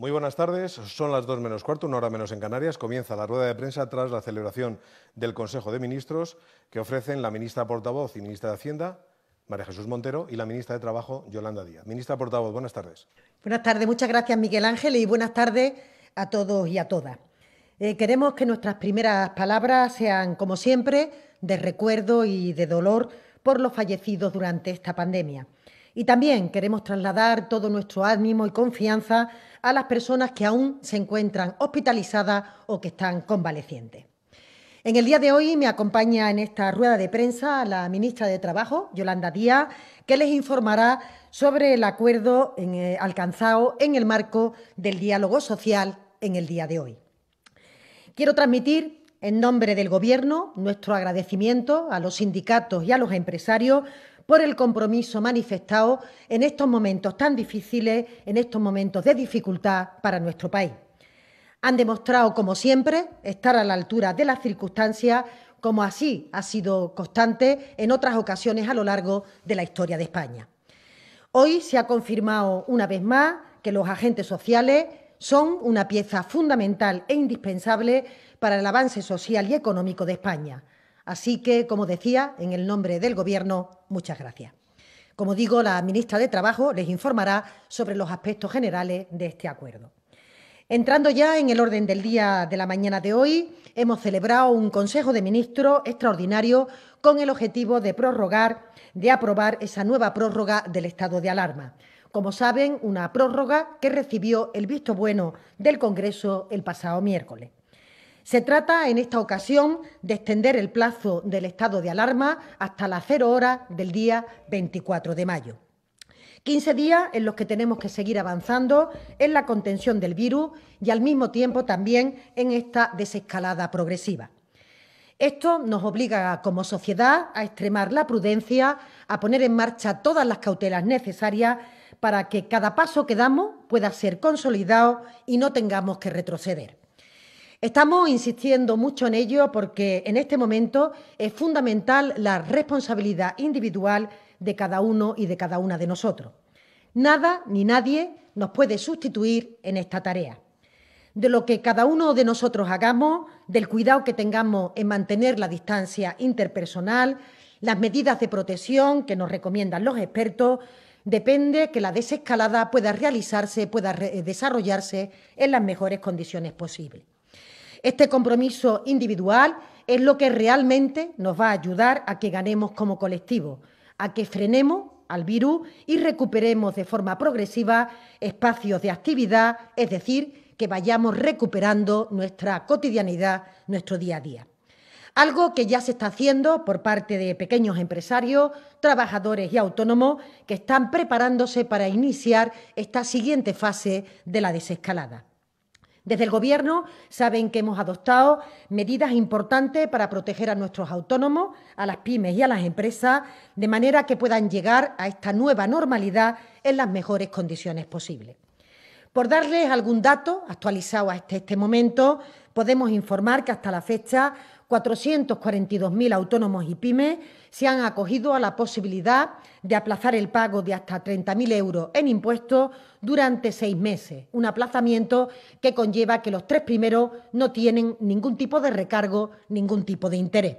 Muy buenas tardes, son las 2 menos cuarto, una hora menos en Canarias. Comienza la rueda de prensa tras la celebración del Consejo de Ministros que ofrecen la ministra portavoz y ministra de Hacienda, María Jesús Montero, y la ministra de Trabajo, Yolanda Díaz. Ministra portavoz, buenas tardes. Buenas tardes, muchas gracias Miguel Ángel y buenas tardes a todos y a todas. Queremos que nuestras primeras palabras sean, como siempre, de recuerdo y de dolor por los fallecidos durante esta pandemia. Y también queremos trasladar todo nuestro ánimo y confianza a las personas que aún se encuentran hospitalizadas o que están convalecientes. En el día de hoy me acompaña en esta rueda de prensa la ministra de Trabajo, Yolanda Díaz, que les informará sobre el acuerdo alcanzado en el marco del diálogo social en el día de hoy. Quiero transmitir, en nombre del Gobierno, nuestro agradecimiento a los sindicatos y a los empresarios por el compromiso manifestado en estos momentos tan difíciles, en estos momentos de dificultad para nuestro país. Han demostrado, como siempre, estar a la altura de las circunstancias, como así ha sido constante en otras ocasiones a lo largo de la historia de España. Hoy se ha confirmado una vez más que los agentes sociales son una pieza fundamental e indispensable para el avance social y económico de España. Así que, como decía, en el nombre del Gobierno, muchas gracias. Como digo, la ministra de Trabajo les informará sobre los aspectos generales de este acuerdo. Entrando ya en el orden del día de la mañana de hoy, hemos celebrado un Consejo de Ministros extraordinario con el objetivo de aprobar esa nueva prórroga del estado de alarma. Como saben, una prórroga que recibió el visto bueno del Congreso el pasado miércoles. Se trata, en esta ocasión, de extender el plazo del estado de alarma hasta las 0 horas del día 24 de mayo. 15 días en los que tenemos que seguir avanzando en la contención del virus y al mismo tiempo también en esta desescalada progresiva. Esto nos obliga como sociedad a extremar la prudencia, a poner en marcha todas las cautelas necesarias para que cada paso que damos pueda ser consolidado y no tengamos que retroceder. Estamos insistiendo mucho en ello porque en este momento es fundamental la responsabilidad individual de cada uno y de cada una de nosotros. Nada ni nadie nos puede sustituir en esta tarea. De lo que cada uno de nosotros hagamos, del cuidado que tengamos en mantener la distancia interpersonal, las medidas de protección que nos recomiendan los expertos, depende que la desescalada pueda realizarse, pueda desarrollarse en las mejores condiciones posibles. Este compromiso individual es lo que realmente nos va a ayudar a que ganemos como colectivo, a que frenemos al virus y recuperemos de forma progresiva espacios de actividad, es decir, que vayamos recuperando nuestra cotidianidad, nuestro día a día. Algo que ya se está haciendo por parte de pequeños empresarios, trabajadores y autónomos que están preparándose para iniciar esta siguiente fase de la desescalada. Desde el Gobierno saben que hemos adoptado medidas importantes para proteger a nuestros autónomos, a las pymes y a las empresas, de manera que puedan llegar a esta nueva normalidad en las mejores condiciones posibles. Por darles algún dato actualizado hasta este momento, podemos informar que hasta la fecha 442.000 autónomos y pymes se han acogido a la posibilidad de aplazar el pago de hasta 30.000 euros en impuestos durante 6 meses, un aplazamiento que conlleva que los 3 primeros no tienen ningún tipo de recargo, ningún tipo de interés.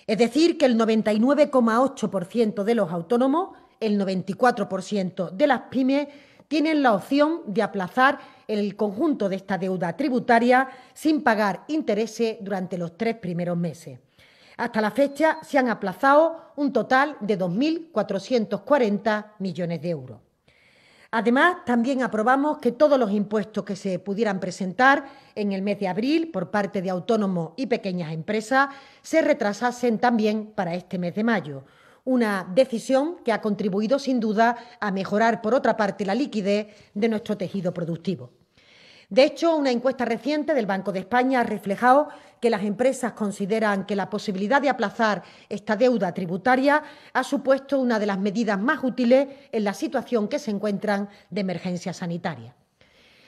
Es decir, que el 99,8% de los autónomos, el 94% de las pymes tienen la opción de aplazar el conjunto de esta deuda tributaria sin pagar intereses durante los 3 primeros meses. Hasta la fecha se han aplazado un total de 2.440 millones de euros. Además, también aprobamos que todos los impuestos que se pudieran presentar en el mes de abril por parte de autónomos y pequeñas empresas se retrasasen también para este mes de mayo. Una decisión que ha contribuido sin duda a mejorar, por otra parte, la liquidez de nuestro tejido productivo. De hecho, una encuesta reciente del Banco de España ha reflejado que las empresas consideran que la posibilidad de aplazar esta deuda tributaria ha supuesto una de las medidas más útiles en la situación que se encuentran de emergencia sanitaria.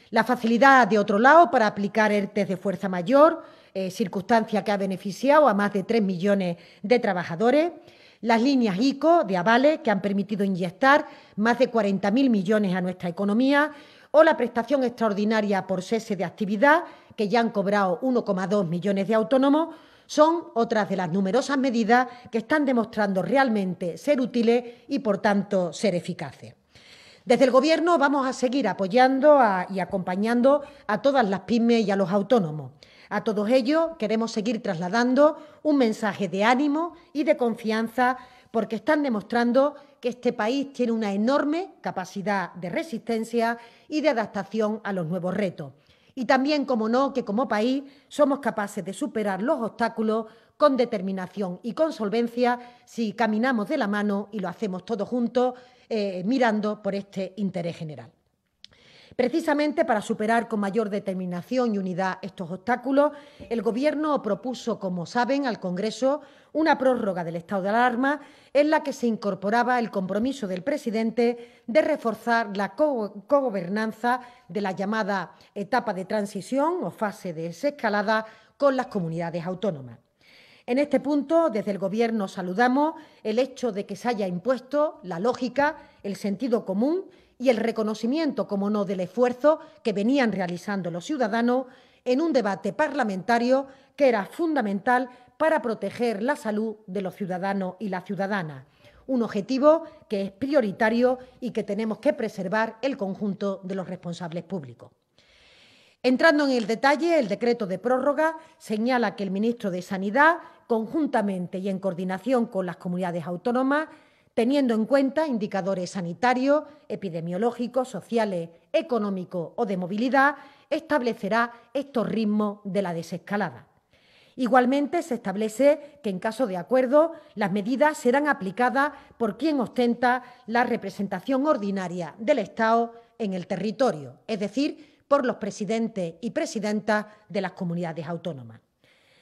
La facilidad, de otro lado, para aplicar ERTE de fuerza mayor, circunstancia que ha beneficiado a más de 3 millones de trabajadores. Las líneas ICO de avales que han permitido inyectar más de 40.000 millones a nuestra economía o la prestación extraordinaria por cese de actividad, que ya han cobrado 1,2 millones de autónomos, son otras de las numerosas medidas que están demostrando realmente ser útiles y, por tanto, ser eficaces. Desde el Gobierno vamos a seguir apoyando y acompañando a todas las pymes y a los autónomos. A todos ellos queremos seguir trasladando un mensaje de ánimo y de confianza, porque están demostrando que este país tiene una enorme capacidad de resistencia y de adaptación a los nuevos retos. Y también, como no, que como país somos capaces de superar los obstáculos con determinación y con solvencia si caminamos de la mano y lo hacemos todos juntos, mirando por este interés general. Precisamente para superar con mayor determinación y unidad estos obstáculos, el Gobierno propuso, como saben, al Congreso una prórroga del estado de alarma en la que se incorporaba el compromiso del presidente de reforzar la cogobernanza de la llamada etapa de transición o fase de desescalada con las comunidades autónomas. En este punto, desde el Gobierno saludamos el hecho de que se haya impuesto la lógica, el sentido común y el reconocimiento, como no, del esfuerzo que venían realizando los ciudadanos en un debate parlamentario que era fundamental para proteger la salud de los ciudadanos y las ciudadanas, un objetivo que es prioritario y que tenemos que preservar el conjunto de los responsables públicos. Entrando en el detalle, el decreto de prórroga señala que el ministro de Sanidad, conjuntamente y en coordinación con las comunidades autónomas, teniendo en cuenta indicadores sanitarios, epidemiológicos, sociales, económicos o de movilidad, establecerá estos ritmos de la desescalada. Igualmente, se establece que, en caso de acuerdo, las medidas serán aplicadas por quien ostenta la representación ordinaria del Estado en el territorio, es decir, por los presidentes y presidentas de las comunidades autónomas.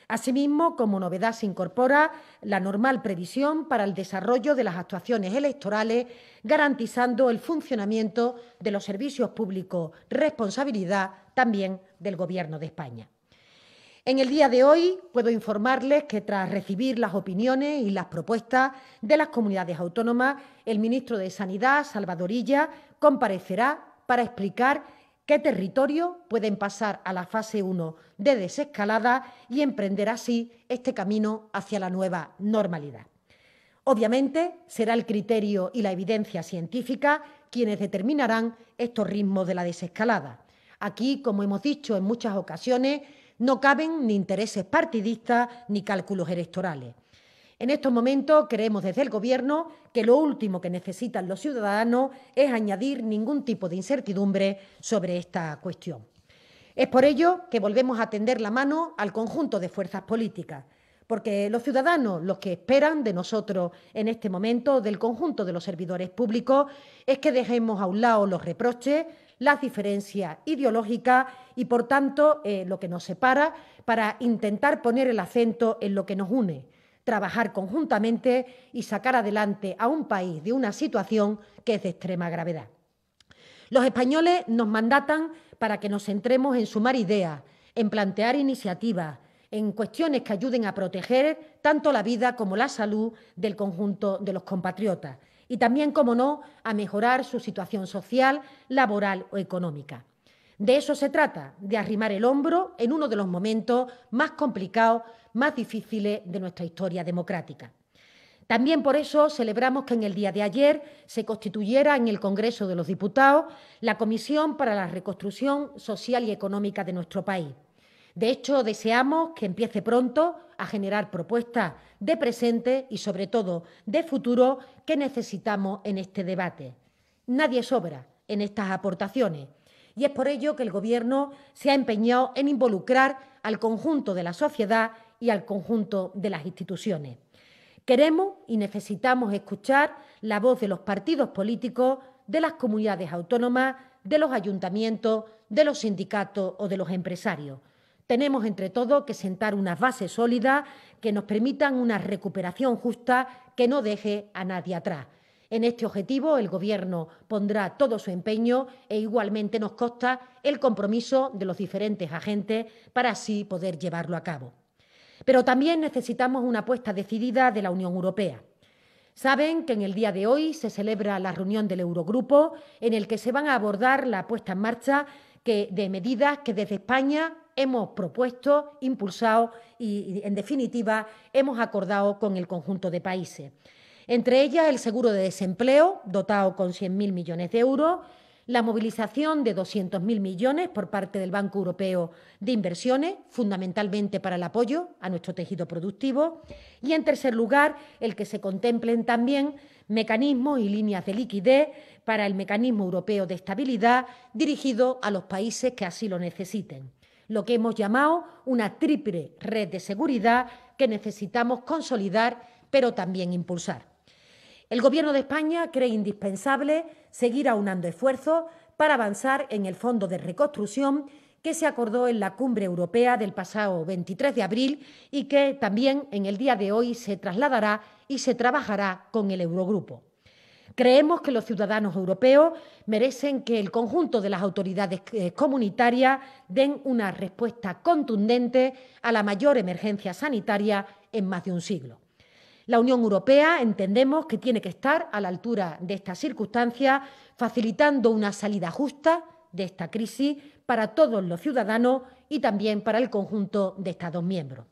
Asimismo, como novedad, se incorpora la normal previsión para el desarrollo de las actuaciones electorales, garantizando el funcionamiento de los servicios públicos, responsabilidad también del Gobierno de España. En el día de hoy puedo informarles que, tras recibir las opiniones y las propuestas de las comunidades autónomas, el ministro de Sanidad, Salvador Illa, comparecerá para explicar qué territorios pueden pasar a la fase 1 de desescalada y emprender así este camino hacia la nueva normalidad. Obviamente, será el criterio y la evidencia científica quienes determinarán estos ritmos de la desescalada. Aquí, como hemos dicho en muchas ocasiones, no caben ni intereses partidistas ni cálculos electorales. En estos momentos creemos desde el Gobierno que lo último que necesitan los ciudadanos es añadir ningún tipo de incertidumbre sobre esta cuestión. Es por ello que volvemos a tender la mano al conjunto de fuerzas políticas, porque los ciudadanos lo que esperan de nosotros en este momento, del conjunto de los servidores públicos, es que dejemos a un lado los reproches, las diferencias ideológicas y, por tanto, lo que nos separa, para intentar poner el acento en lo que nos une, trabajar conjuntamente y sacar adelante a un país de una situación que es de extrema gravedad. Los españoles nos mandatan para que nos centremos en sumar ideas, en plantear iniciativas, en cuestiones que ayuden a proteger tanto la vida como la salud del conjunto de los compatriotas y también, como no, a mejorar su situación social, laboral o económica. De eso se trata, de arrimar el hombro en uno de los momentos más complicados, más difíciles de nuestra historia democrática. También por eso celebramos que en el día de ayer se constituyera en el Congreso de los Diputados la Comisión para la Reconstrucción Social y Económica de nuestro país. De hecho, deseamos que empiece pronto a generar propuestas de presente y, sobre todo, de futuro que necesitamos en este debate. Nadie sobra en estas aportaciones y es por ello que el Gobierno se ha empeñado en involucrar al conjunto de la sociedad y al conjunto de las instituciones. Queremos y necesitamos escuchar la voz de los partidos políticos, de las comunidades autónomas, de los ayuntamientos, de los sindicatos o de los empresarios. Tenemos, entre todos, que sentar unas bases sólidas que nos permitan una recuperación justa que no deje a nadie atrás. En este objetivo, el Gobierno pondrá todo su empeño e igualmente nos consta el compromiso de los diferentes agentes para así poder llevarlo a cabo. Pero también necesitamos una apuesta decidida de la Unión Europea. Saben que en el día de hoy se celebra la reunión del Eurogrupo en el que se van a abordar la puesta en marcha de medidas que desde España hemos propuesto, impulsado y, en definitiva, hemos acordado con el conjunto de países. Entre ellas, el seguro de desempleo, dotado con 100.000 millones de euros, la movilización de 200.000 millones por parte del Banco Europeo de Inversiones, fundamentalmente para el apoyo a nuestro tejido productivo, y, en tercer lugar, el que se contemplen también mecanismos y líneas de liquidez para el Mecanismo Europeo de Estabilidad dirigido a los países que así lo necesiten, lo que hemos llamado una triple red de seguridad que necesitamos consolidar, pero también impulsar. El Gobierno de España cree indispensable seguir aunando esfuerzos para avanzar en el Fondo de Reconstrucción que se acordó en la Cumbre Europea del pasado 23 de abril y que también en el día de hoy se trasladará y se trabajará con el Eurogrupo. Creemos que los ciudadanos europeos merecen que el conjunto de las autoridades comunitarias den una respuesta contundente a la mayor emergencia sanitaria en más de un siglo. La Unión Europea entendemos que tiene que estar a la altura de estas circunstancias, facilitando una salida justa de esta crisis para todos los ciudadanos y también para el conjunto de Estados miembros.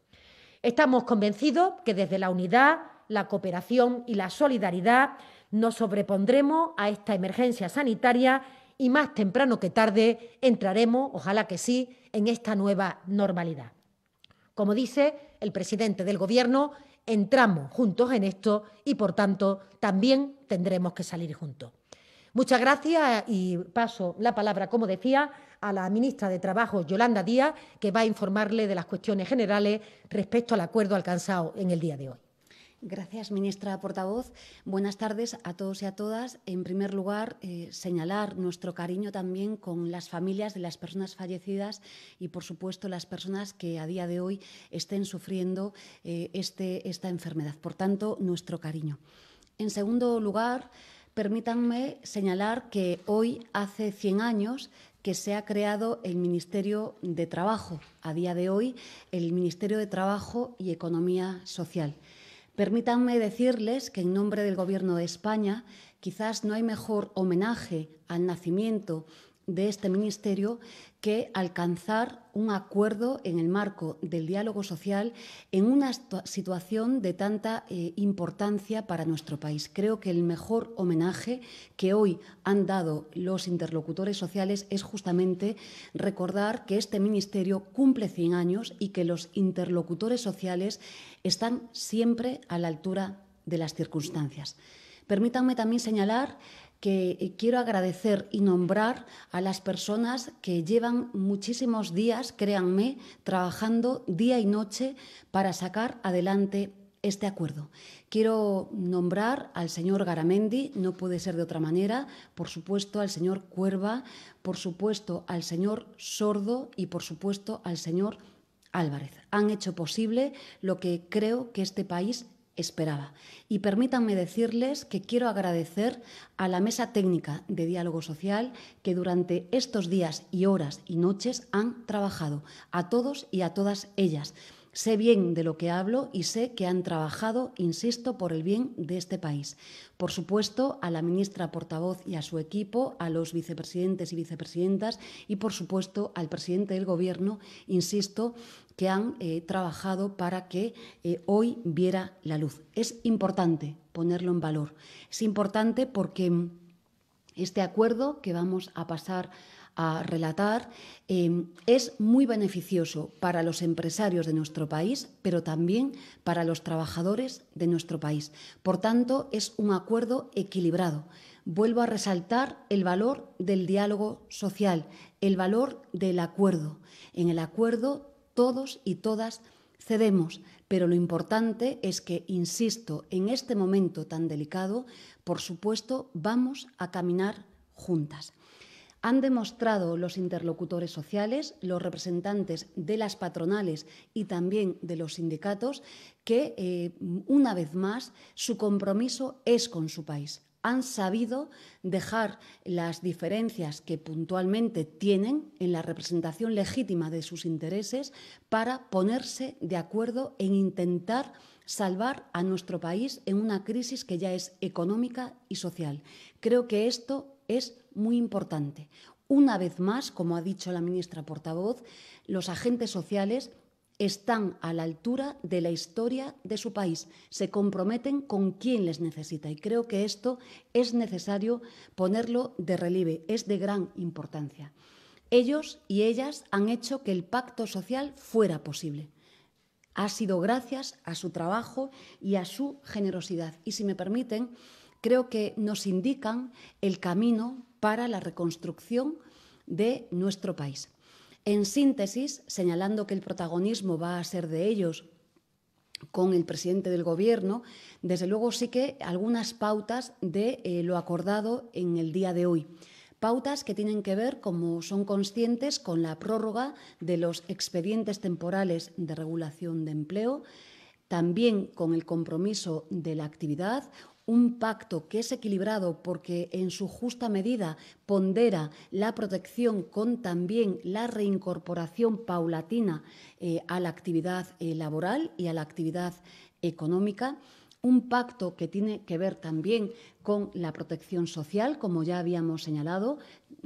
Estamos convencidos que desde la unidad, la cooperación y la solidaridad nos sobrepondremos a esta emergencia sanitaria y más temprano que tarde entraremos, ojalá que sí, en esta nueva normalidad. Como dice el presidente del Gobierno, entramos juntos en esto y, por tanto, también tendremos que salir juntos. Muchas gracias y paso la palabra, como decía, a la ministra de Trabajo, Yolanda Díaz, que va a informarle de las cuestiones generales respecto al acuerdo alcanzado en el día de hoy. Gracias, ministra portavoz. Buenas tardes a todos y a todas. En primer lugar, señalar nuestro cariño también con las familias de las personas fallecidas y, por supuesto, las personas que a día de hoy estén sufriendo esta enfermedad. Por tanto, nuestro cariño. En segundo lugar, permítanme señalar que hoy hace 100 años que se ha creado el Ministerio de Trabajo. A día de hoy, el Ministerio de Trabajo y Economía Social. Permítanme decirles que, en nombre del Gobierno de España, quizás no hay mejor homenaje al nacimiento de este ministerio que alcanzar un acuerdo en el marco del diálogo social en una situación de tanta importancia para nuestro país. Creo que el mejor homenaje que hoy han dado los interlocutores sociales es justamente recordar que este ministerio cumple 100 años y que los interlocutores sociales están siempre a la altura de las circunstancias. Permítanme también señalar que quiero agradecer y nombrar a las personas que llevan muchísimos días, créanme, trabajando día y noche para sacar adelante este acuerdo. Quiero nombrar al señor Garamendi, no puede ser de otra manera, por supuesto al señor Cuerva, por supuesto al señor Sordo y, por supuesto, al señor Álvarez. Han hecho posible lo que creo que este país esperaba. Y permítanme decirles que quiero agradecer a la Mesa Técnica de Diálogo Social que durante estos días y horas y noches han trabajado, a todos y a todas ellas. Sé bien de lo que hablo y sé que han trabajado, insisto, por el bien de este país. Por supuesto, a la ministra portavoz y a su equipo, a los vicepresidentes y vicepresidentas y, por supuesto, al presidente del Gobierno, insisto, que han trabajado para que hoy viera la luz. Es importante ponerlo en valor. Es importante porque este acuerdo que vamos a pasar a relatar es muy beneficioso para los empresarios de nuestro país, pero también para los trabajadores de nuestro país. Por tanto, es un acuerdo equilibrado. Vuelvo a resaltar el valor del diálogo social, el valor del acuerdo. En el acuerdo todos y todas cedemos, pero lo importante es que, insisto, en este momento tan delicado, por supuesto, vamos a caminar juntas. Han demostrado los interlocutores sociales, los representantes de las patronales y también de los sindicatos que, una vez más, su compromiso es con su país. Han sabido dejar las diferencias que puntualmente tienen en la representación legítima de sus intereses para ponerse de acuerdo en intentar salvar a nuestro país en una crisis que ya es económica y social. Creo que esto es muy importante. Una vez más, como ha dicho la ministra portavoz, los agentes sociales están a la altura de la historia de su país, se comprometen con quien les necesita y creo que esto es necesario ponerlo de relieve, es de gran importancia. Ellos y ellas han hecho que el pacto social fuera posible. Ha sido gracias a su trabajo y a su generosidad. Y si me permiten, creo que nos indican el camino para la reconstrucción de nuestro país. En síntesis, señalando que el protagonismo va a ser de ellos con el presidente del Gobierno, desde luego sí que algunas pautas de lo acordado en el día de hoy. Pautas que tienen que ver, como son conscientes, con la prórroga de los expedientes temporales de regulación de empleo, también con el compromiso de la actividad, un pacto que es equilibrado porque en su justa medida pondera la protección con también la reincorporación paulatina a la actividad laboral y a la actividad económica. Un pacto que tiene que ver también con la protección social, como ya habíamos señalado,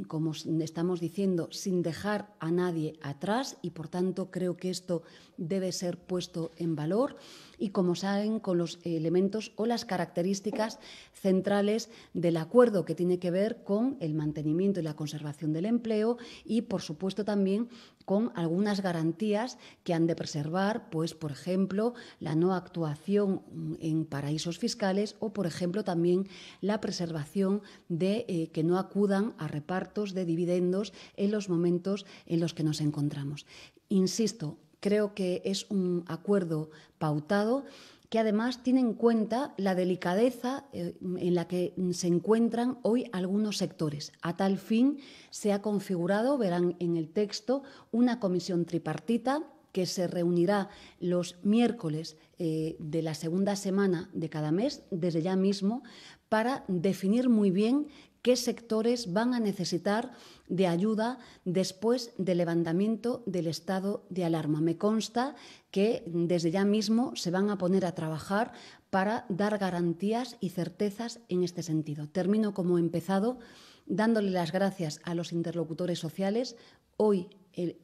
como estamos diciendo, sin dejar a nadie atrás y, por tanto, creo que esto debe ser puesto en valor y, como saben, con los elementos o las características centrales del acuerdo que tiene que ver con el mantenimiento y la conservación del empleo y, por supuesto, también con algunas garantías que han de preservar, pues, por ejemplo, la no actuación en paraísos fiscales o, por ejemplo, también la preservación de que no acudan a repartos de dividendos en los momentos en los que nos encontramos. Insisto, creo que es un acuerdo pautado que además tiene en cuenta la delicadeza en la que se encuentran hoy algunos sectores. A tal fin se ha configurado, verán en el texto, una comisión tripartita que se reunirá los miércoles de la segunda semana de cada mes, desde ya mismo, para definir muy bien qué sectores van a necesitar de ayuda después del levantamiento del estado de alarma. Me consta que desde ya mismo se van a poner a trabajar para dar garantías y certezas en este sentido. Termino como he empezado, dándole las gracias a los interlocutores sociales. Hoy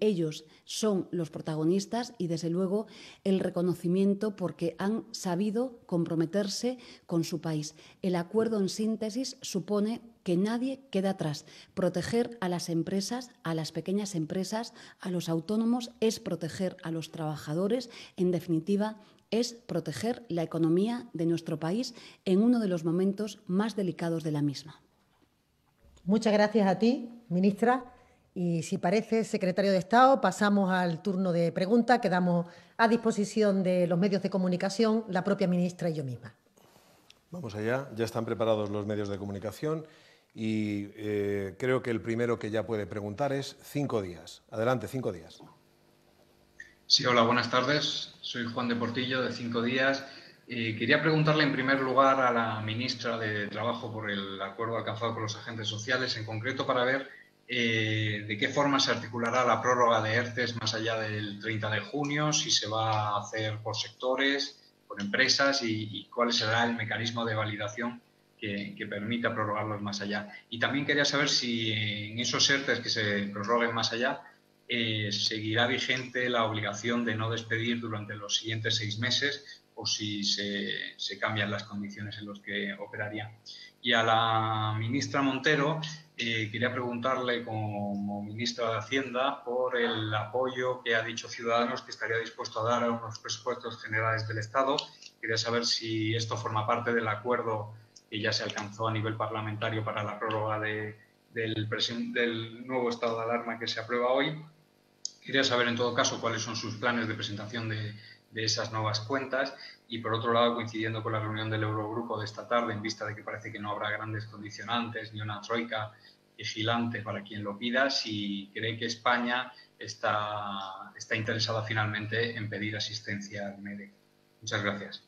ellos son los protagonistas y, desde luego, el reconocimiento porque han sabido comprometerse con su país. El acuerdo, en síntesis, supone que nadie queda atrás. Proteger a las empresas, a las pequeñas empresas, a los autónomos, es proteger a los trabajadores. En definitiva, es proteger la economía de nuestro país en uno de los momentos más delicados de la misma. Muchas gracias a ti, ministra. Y si parece, secretario de Estado, pasamos al turno de preguntas. Quedamos a disposición de los medios de comunicación, la propia ministra y yo misma. Vamos allá. Ya están preparados los medios de comunicación y creo que el primero que ya puede preguntar es 5 días. Adelante, 5 días. Sí, hola, buenas tardes. Soy Juan de Portillo, de 5 días. Quería preguntarle en primer lugar a la ministra de Trabajo por el acuerdo alcanzado con los agentes sociales, en concreto para ver de qué forma se articulará la prórroga de ERTES más allá del 30 de junio, si se va a hacer por sectores, por empresas y cuál será el mecanismo de validación que permita prorrogarlos más allá. Y también quería saber si en esos ERTES que se prorroguen más allá seguirá vigente la obligación de no despedir durante los siguientes 6 meses o si se cambian las condiciones en las que operarían. Y a la ministra Montero quería preguntarle como ministra de Hacienda por el apoyo que ha dicho Ciudadanos que estaría dispuesto a dar a unos presupuestos generales del Estado. Quería saber si esto forma parte del acuerdo que ya se alcanzó a nivel parlamentario para la prórroga del nuevo estado de alarma que se aprueba hoy. Quería saber, en todo caso, cuáles son sus planes de presentación de esas nuevas cuentas y, por otro lado, coincidiendo con la reunión del Eurogrupo de esta tarde, en vista de que parece que no habrá grandes condicionantes ni una troika vigilante para quien lo pida, si cree que España está interesada finalmente en pedir asistencia al MEDE. Muchas gracias.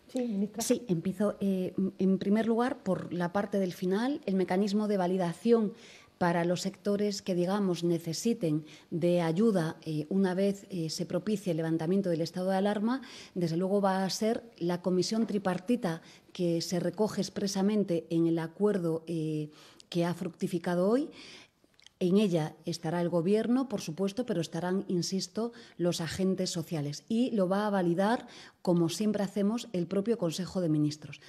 Sí, ministra. Sí, empiezo en primer lugar por la parte del final, el mecanismo de validación para los sectores que, digamos, necesiten de ayuda una vez se propicie el levantamiento del estado de alarma, desde luego va a ser la comisión tripartita que se recoge expresamente en el acuerdo que ha fructificado hoy. En ella estará el Gobierno, por supuesto, pero estarán, insisto, los agentes sociales. Y lo va a validar, como siempre hacemos, el propio Consejo de Ministros.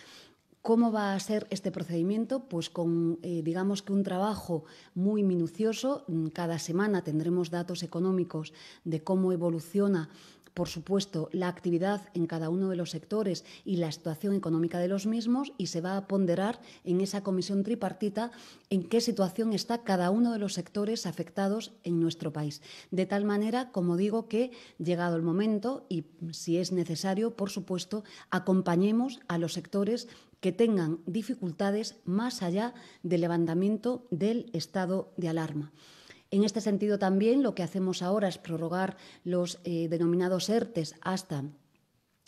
¿Cómo va a ser este procedimiento? Pues con, digamos que un trabajo muy minucioso. Cada semana tendremos datos económicos de cómo evoluciona, por supuesto, la actividad en cada uno de los sectores y la situación económica de los mismos, y se va a ponderar en esa comisión tripartita en qué situación está cada uno de los sectores afectados en nuestro país. De tal manera, como digo, que llegado el momento y si es necesario, por supuesto, acompañemos a los sectores que tengan dificultades más allá del levantamiento del estado de alarma. En este sentido, también lo que hacemos ahora es prorrogar los denominados ERTEs hasta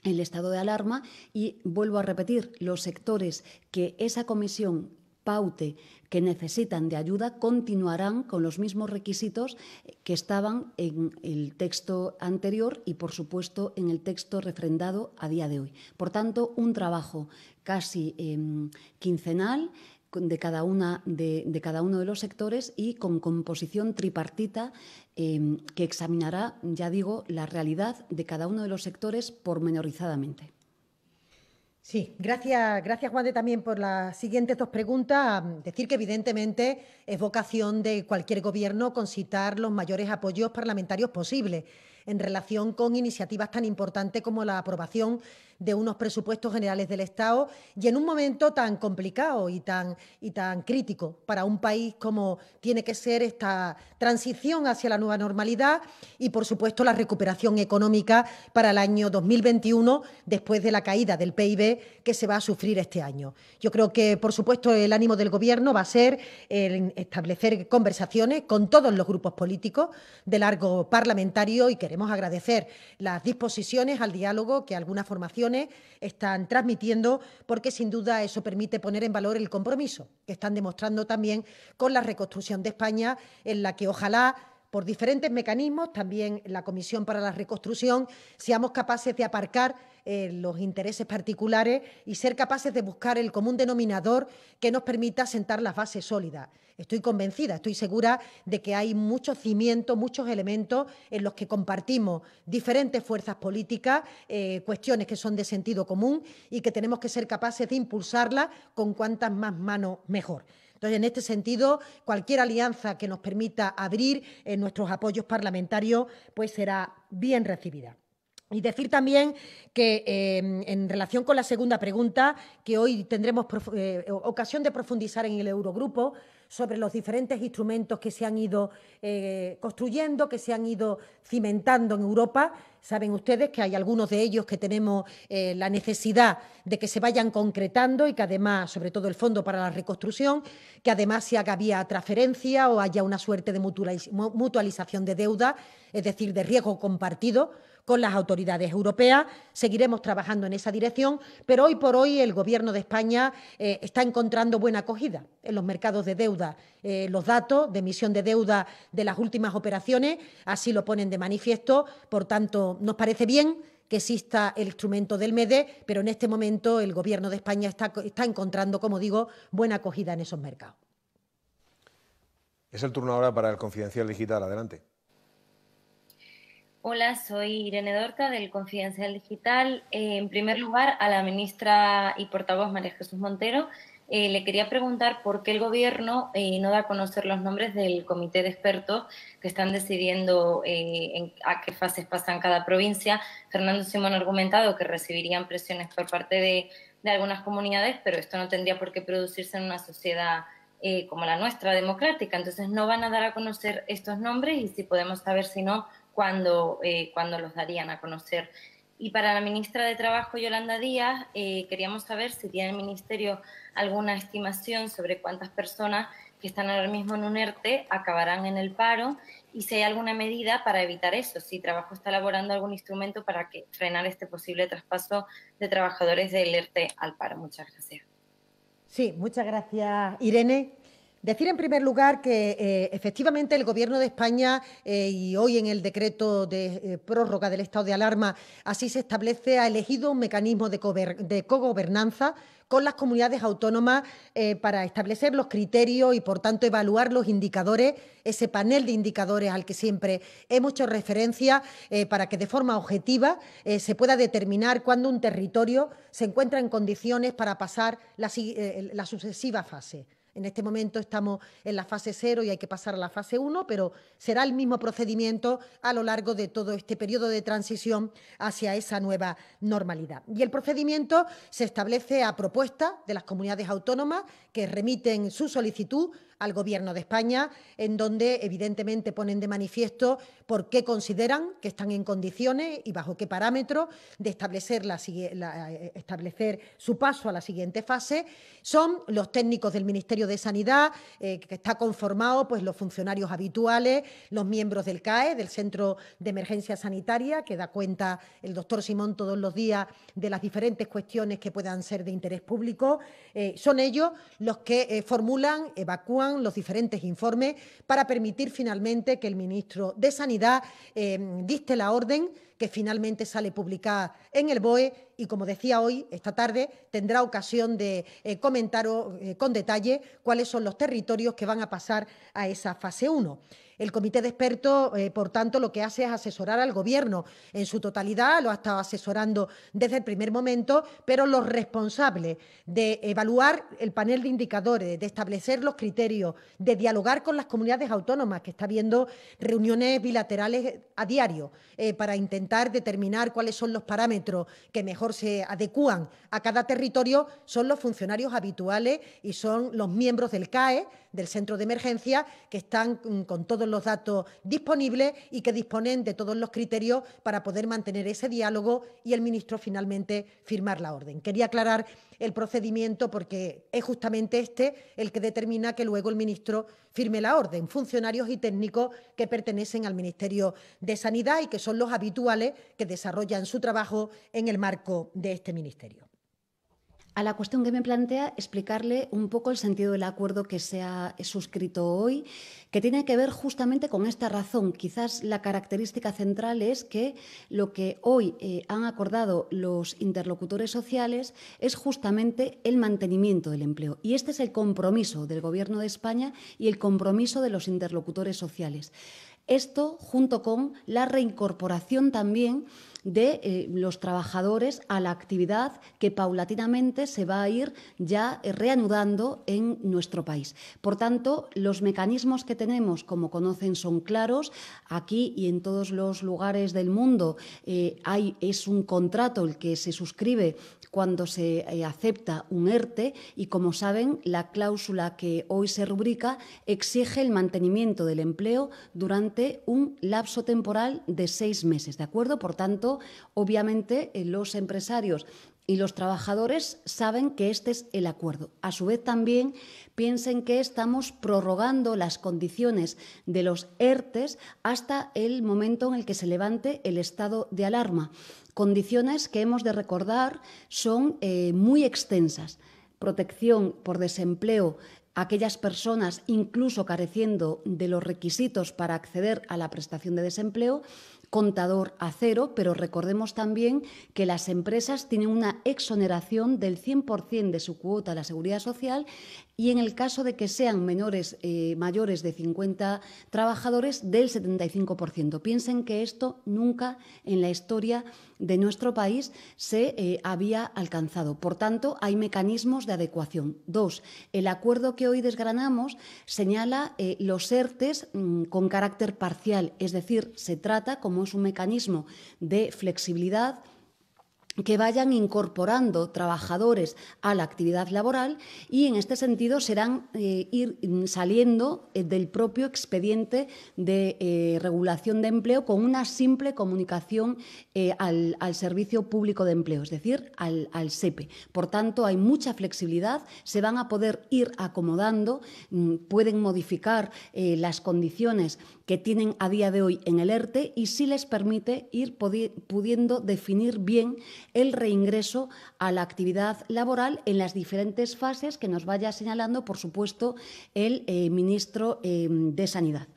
el estado de alarma y, vuelvo a repetir, los sectores que esa comisión paute que necesitan de ayuda continuarán con los mismos requisitos que estaban en el texto anterior y, por supuesto, en el texto refrendado a día de hoy. Por tanto, un trabajo casi quincenal de cada uno de los sectores y con composición tripartita que examinará, ya digo, la realidad de cada uno de los sectores pormenorizadamente. Sí, gracias Juan de también por las siguientes dos preguntas. Decir que evidentemente es vocación de cualquier gobierno concitar los mayores apoyos parlamentarios posibles en relación con iniciativas tan importantes como la aprobación de unos presupuestos generales del Estado y en un momento tan complicado y tan crítico para un país como tiene que ser esta transición hacia la nueva normalidad y, por supuesto, la recuperación económica para el año 2021 después de la caída del PIB que se va a sufrir este año. Yo creo que, por supuesto, el ánimo del Gobierno va a ser el establecer conversaciones con todos los grupos políticos de largo parlamentario y queremos agradecer las disposiciones al diálogo que algunas formaciones están transmitiendo porque sin duda eso permite poner en valor el compromiso que están demostrando también con la reconstrucción de España, en la que ojalá por diferentes mecanismos, también la Comisión para la Reconstrucción, seamos capaces de aparcar los intereses particulares y ser capaces de buscar el común denominador que nos permita sentar las bases sólidas. Estoy convencida, estoy segura de que hay muchos cimientos, muchos elementos en los que compartimos diferentes fuerzas políticas, cuestiones que son de sentido común y que tenemos que ser capaces de impulsarlas con cuantas más manos mejor. Entonces, en este sentido, cualquier alianza que nos permita abrir nuestros apoyos parlamentarios pues será bien recibida. Y decir también que en relación con la segunda pregunta, que hoy tendremos ocasión de profundizar en el Eurogrupo sobre los diferentes instrumentos que se han ido construyendo, que se han ido cimentando en Europa. Saben ustedes que hay algunos de ellos que tenemos la necesidad de que se vayan concretando y que además, sobre todo el Fondo para la Reconstrucción, que además se haga vía transferencia o haya una suerte de mutualización de deuda, es decir, de riesgo compartido con las autoridades europeas. Seguiremos trabajando en esa dirección, pero hoy por hoy el Gobierno de España está encontrando buena acogida en los mercados de deuda. Los datos de emisión de deuda de las últimas operaciones así lo ponen de manifiesto. Por tanto, nos parece bien que exista el instrumento del MEDE, pero en este momento el Gobierno de España está encontrando, como digo, buena acogida en esos mercados. Es el turno ahora para el Confidencial Digital. Adelante. Hola, soy Irene Dorca del Confidencial Digital. En primer lugar, a la ministra y portavoz María Jesús Montero, le quería preguntar por qué el Gobierno no da a conocer los nombres del comité de expertos que están decidiendo a qué fases pasan cada provincia. Fernando Simón ha argumentado que recibirían presiones por parte de algunas comunidades, pero esto no tendría por qué producirse en una sociedad como la nuestra, democrática. Entonces, no van a dar a conocer estos nombres y si podemos saber, si no, cuándo los darían a conocer. Y para la ministra de Trabajo, Yolanda Díaz, queríamos saber si tiene el Ministerio alguna estimación sobre cuántas personas que están ahora mismo en un ERTE acabarán en el paro y si hay alguna medida para evitar eso, si Trabajo está elaborando algún instrumento para frenar este posible traspaso de trabajadores del ERTE al paro. Muchas gracias. Sí, muchas gracias, Irene. Decir en primer lugar que efectivamente el Gobierno de España y hoy en el decreto de prórroga del estado de alarma así se establece, ha elegido un mecanismo de cogobernanza con las comunidades autónomas para establecer los criterios y, por tanto, evaluar los indicadores, ese panel de indicadores al que siempre hemos hecho referencia, para que de forma objetiva se pueda determinar cuándo un territorio se encuentra en condiciones para pasar la sucesiva fase. En este momento estamos en la fase 0 y hay que pasar a la fase 1, pero será el mismo procedimiento a lo largo de todo este periodo de transición hacia esa nueva normalidad. Y el procedimiento se establece a propuesta de las comunidades autónomas que remiten su solicitud al Gobierno de España, en donde evidentemente ponen de manifiesto por qué consideran que están en condiciones y bajo qué parámetros de establecer su paso a la siguiente fase. Son los técnicos del Ministerio de Sanidad, que está conformado pues los funcionarios habituales, los miembros del CAE, del Centro de Emergencia Sanitaria, que da cuenta el doctor Simón todos los días de las diferentes cuestiones que puedan ser de interés público. Son ellos los que formulan, evacúan los diferentes informes para permitir finalmente que el ministro de Sanidad dicte la orden que finalmente sale publicada en el BOE y, como decía hoy, esta tarde, tendrá ocasión de comentar con detalle cuáles son los territorios que van a pasar a esa fase 1. El comité de expertos, por tanto, lo que hace es asesorar al Gobierno en su totalidad, lo ha estado asesorando desde el primer momento, pero los responsables de evaluar el panel de indicadores, de establecer los criterios, de dialogar con las comunidades autónomas, que está habiendo reuniones bilaterales a diario para intentar determinar cuáles son los parámetros que mejor se adecúan a cada territorio, son los funcionarios habituales y son los miembros del CAE, del Centro de Emergencia, que están con todos los datos disponibles y que disponen de todos los criterios para poder mantener ese diálogo y el ministro finalmente firmar la orden. Quería aclarar el procedimiento porque es justamente este el que determina que luego el ministro firme la orden. Funcionarios y técnicos que pertenecen al Ministerio de Sanidad y que son los habituales que desarrollan su trabajo en el marco de este ministerio. A la cuestión que me plantea, explicarle un poco el sentido del acuerdo que se ha suscrito hoy, que tiene que ver justamente con esta razón. Quizás la característica central es que lo que hoy han acordado los interlocutores sociales es justamente el mantenimiento del empleo. Y este es el compromiso del Gobierno de España y el compromiso de los interlocutores sociales. Esto, junto con la reincorporación también de los trabajadores a la actividad que paulatinamente se va a ir ya reanudando en nuestro país. Por tanto, los mecanismos que tenemos, como conocen, son claros. Aquí y en todos los lugares del mundo es un contrato el que se suscribe cuando se acepta un ERTE y, como saben, la cláusula que hoy se rubrica exige el mantenimiento del empleo durante un lapso temporal de 6 meses, ¿de acuerdo? Por tanto, obviamente, los empresarios y los trabajadores saben que este es el acuerdo. A su vez, también piensen que estamos prorrogando las condiciones de los ERTEs hasta el momento en el que se levante el estado de alarma. Condiciones que hemos de recordar son muy extensas. Protección por desempleo a aquellas personas incluso careciendo de los requisitos para acceder a la prestación de desempleo, contador a cero, pero recordemos también que las empresas tienen una exoneración del 100% de su cuota a la Seguridad Social y en el caso de que sean mayores de 50 trabajadores, del 75%. Piensen que esto nunca en la historia de nuestro país se había alcanzado. Por tanto, hay mecanismos de adecuación. 2. El acuerdo que hoy desgranamos señala los ERTEs con carácter parcial, es decir, se trata, como es un mecanismo de flexibilidad, que vayan incorporando trabajadores a la actividad laboral y, en este sentido, serán ir saliendo del propio expediente de regulación de empleo con una simple comunicación al Servicio Público de Empleo, es decir, al SEPE. Por tanto, hay mucha flexibilidad, se van a poder ir acomodando, pueden modificar las condiciones que tienen a día de hoy en el ERTE y sí les permite ir pudiendo definir bien el reingreso a la actividad laboral en las diferentes fases que nos vaya señalando, por supuesto, el ministro de Sanidad.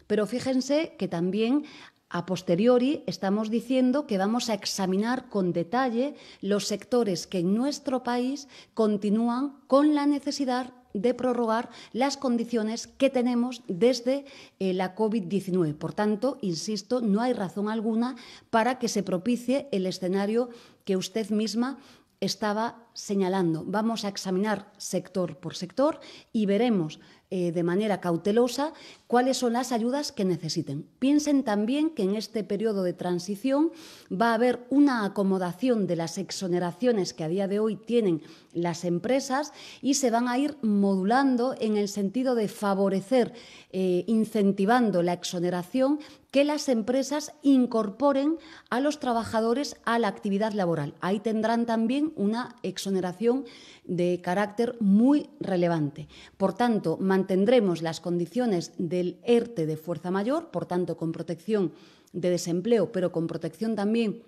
Pero fíjense que también a posteriori estamos diciendo que vamos a examinar con detalle los sectores que en nuestro país continúan con la necesidad de prorrogar las condiciones que tenemos desde la COVID-19. Por tanto, insisto, no hay razón alguna para que se propicie el escenario que usted misma estaba señalando. Vamos a examinar sector por sector y veremos de manera cautelosa cuáles son las ayudas que necesiten. Piensen también que en este periodo de transición va a haber una acomodación de las exoneraciones que a día de hoy tienen las empresas y se van a ir modulando en el sentido de favorecer, incentivando la exoneración, que las empresas incorporen a los trabajadores a la actividad laboral. Ahí tendrán también una exoneración de carácter muy relevante. Por tanto, mantendremos las condiciones del ERTE de fuerza mayor, por tanto, con protección de desempleo, pero con protección también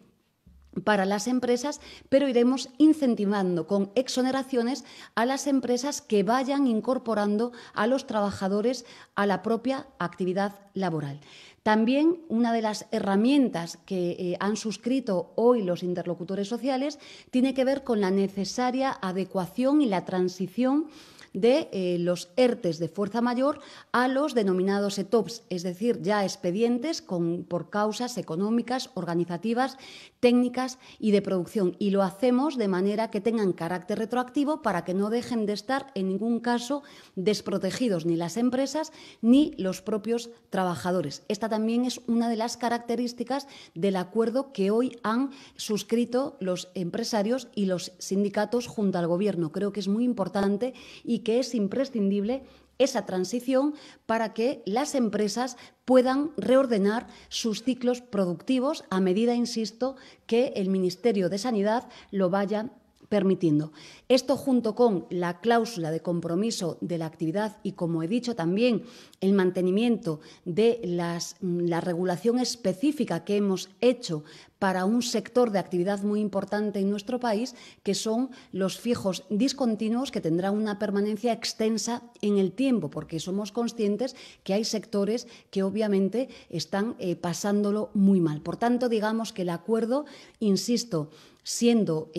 para las empresas, pero iremos incentivando con exoneraciones a las empresas que vayan incorporando a los trabajadores a la propia actividad laboral. También una de las herramientas que han suscrito hoy los interlocutores sociales tiene que ver con la necesaria adecuación y la transición de los ERTEs de fuerza mayor a los denominados ETOPs, es decir, ya expedientes por causas económicas, organizativas, técnicas y de producción. Y lo hacemos de manera que tengan carácter retroactivo para que no dejen de estar en ningún caso desprotegidos ni las empresas ni los propios trabajadores. Esta también es una de las características del acuerdo que hoy han suscrito los empresarios y los sindicatos junto al Gobierno. Creo que es muy importante y que es imprescindible esa transición para que las empresas puedan reordenar sus ciclos productivos a medida, insisto, que el Ministerio de Sanidad lo vaya permitiendo. Esto junto con la cláusula de compromiso de la actividad y, como he dicho, también el mantenimiento de la regulación específica que hemos hecho para un sector de actividad muy importante en nuestro país, que son los fijos discontinuos, que tendrán una permanencia extensa en el tiempo, porque somos conscientes que hay sectores que obviamente están pasándolo muy mal. Por tanto, digamos que el acuerdo, insisto, siendo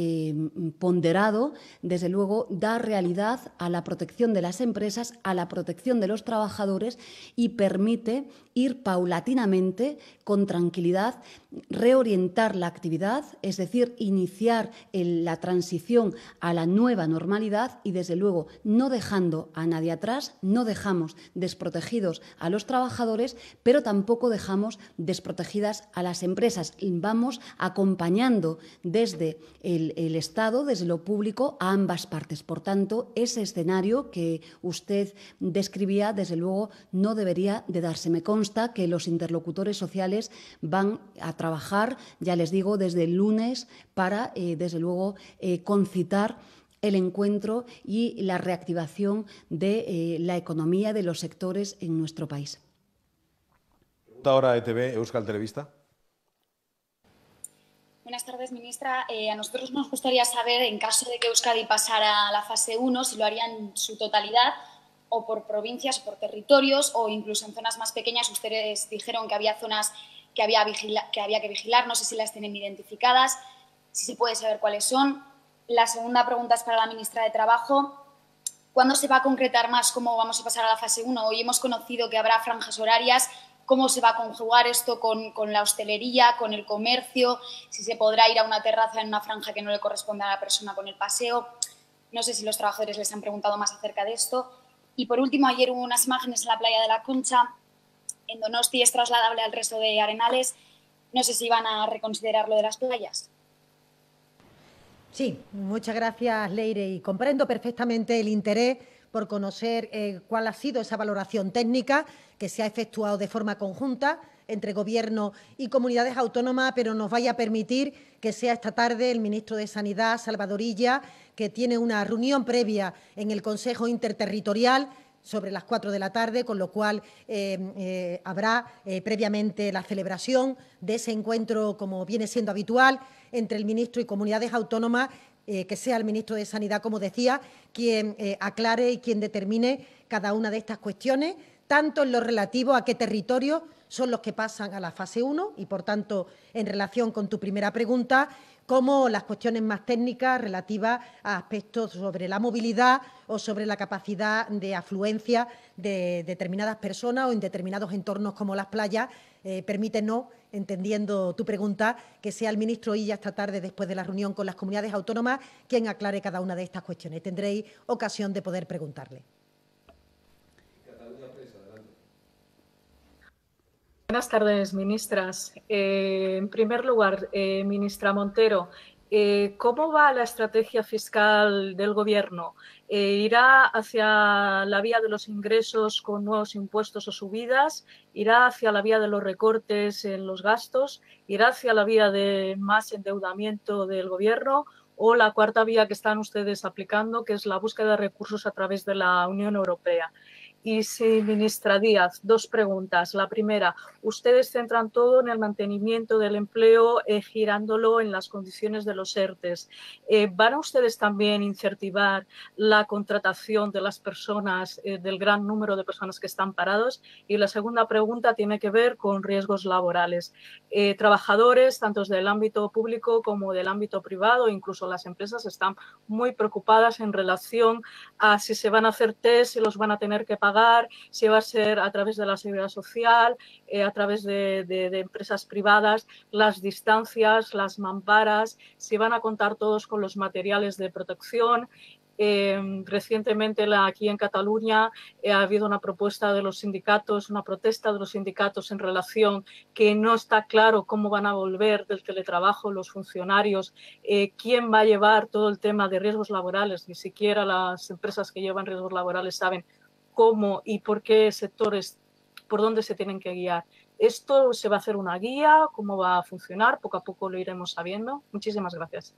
ponderado, desde luego da realidad a la protección de las empresas, a la protección de los trabajadores y permite ir paulatinamente, con tranquilidad, reorientar la actividad, es decir, iniciar la transición a la nueva normalidad y, desde luego, no dejando a nadie atrás, no dejamos desprotegidos a los trabajadores, pero tampoco dejamos desprotegidas a las empresas. Vamos acompañando desde el Estado, desde lo público, a ambas partes. Por tanto, ese escenario que usted describía, desde luego, no debería de darse. Me consta que los interlocutores sociales van a trabajar, ya les digo, desde el lunes para, desde luego, concitar el encuentro y la reactivación de la economía de los sectores en nuestro país. Ahora ETV, Euskal Telebista. Buenas tardes, ministra. A nosotros nos gustaría saber, en caso de que Euskadi pasara a la fase 1, si lo haría en su totalidad o por provincias o por territorios o incluso en zonas más pequeñas. Ustedes dijeron que había zonas que había que vigilar, no sé si las tienen identificadas, si se puede saber cuáles son. La segunda pregunta es para la ministra de Trabajo. ¿Cuándo se va a concretar más cómo vamos a pasar a la fase 1? Hoy hemos conocido que habrá franjas horarias. ¿Cómo se va a conjugar esto con la hostelería, con el comercio? Si se podrá ir a una terraza en una franja que no le corresponde a la persona con el paseo. No sé si los trabajadores les han preguntado más acerca de esto. Y por último, ayer hubo unas imágenes en la playa de la Concha. En Donosti es trasladable al resto de arenales. No sé si van a reconsiderar lo de las playas. Sí, muchas gracias, Leire, y comprendo perfectamente el interés por conocer cuál ha sido esa valoración técnica que se ha efectuado de forma conjunta entre Gobierno y comunidades autónomas, pero nos vaya a permitir que sea esta tarde el ministro de Sanidad, Salvador Illa, que tiene una reunión previa en el Consejo Interterritorial sobre las 4 de la tarde, con lo cual habrá previamente la celebración de ese encuentro, como viene siendo habitual, entre el ministro y comunidades autónomas, que sea el ministro de Sanidad, como decía, quien aclare y quien determine cada una de estas cuestiones, tanto en lo relativo a qué territorios son los que pasan a la fase 1 y, por tanto, en relación con tu primera pregunta, como las cuestiones más técnicas relativas a aspectos sobre la movilidad o sobre la capacidad de afluencia de determinadas personas o en determinados entornos como las playas. Permítenos, entendiendo tu pregunta, que sea el ministro Illa esta tarde, después de la reunión con las comunidades autónomas, quien aclare cada una de estas cuestiones. Tendréis ocasión de poder preguntarle. Buenas tardes, ministras. En primer lugar, ministra Montero, ¿cómo va la estrategia fiscal del Gobierno? ¿Irá hacia la vía de los ingresos con nuevos impuestos o subidas? ¿Irá hacia la vía de los recortes en los gastos? ¿Irá hacia la vía de más endeudamiento del Gobierno? ¿O la cuarta vía que están ustedes aplicando, que es la búsqueda de recursos a través de la Unión Europea? Y sí, ministra Díaz, dos preguntas. La primera, ustedes centran todo en el mantenimiento del empleo, girándolo en las condiciones de los ERTES. ¿Van a ustedes también incentivar la contratación de las personas, del gran número de personas que están parados? Y la segunda pregunta tiene que ver con riesgos laborales. Trabajadores, tanto del ámbito público como del ámbito privado, incluso las empresas, están muy preocupadas en relación a si se van a hacer test, si los van a tener que pagar, si va a ser a través de la Seguridad Social, a través de empresas privadas, las distancias, las mamparas, si van a contar todos con los materiales de protección. Recientemente aquí en Cataluña ha habido una propuesta de los sindicatos, una protesta de los sindicatos en relación que no está claro cómo van a volver del teletrabajo los funcionarios, quién va a llevar todo el tema de riesgos laborales. Ni siquiera las empresas que llevan riesgos laborales saben cómo y por qué sectores, por dónde se tienen que guiar. ¿Esto se va a hacer una guía? ¿Cómo va a funcionar? Poco a poco lo iremos sabiendo. Muchísimas gracias.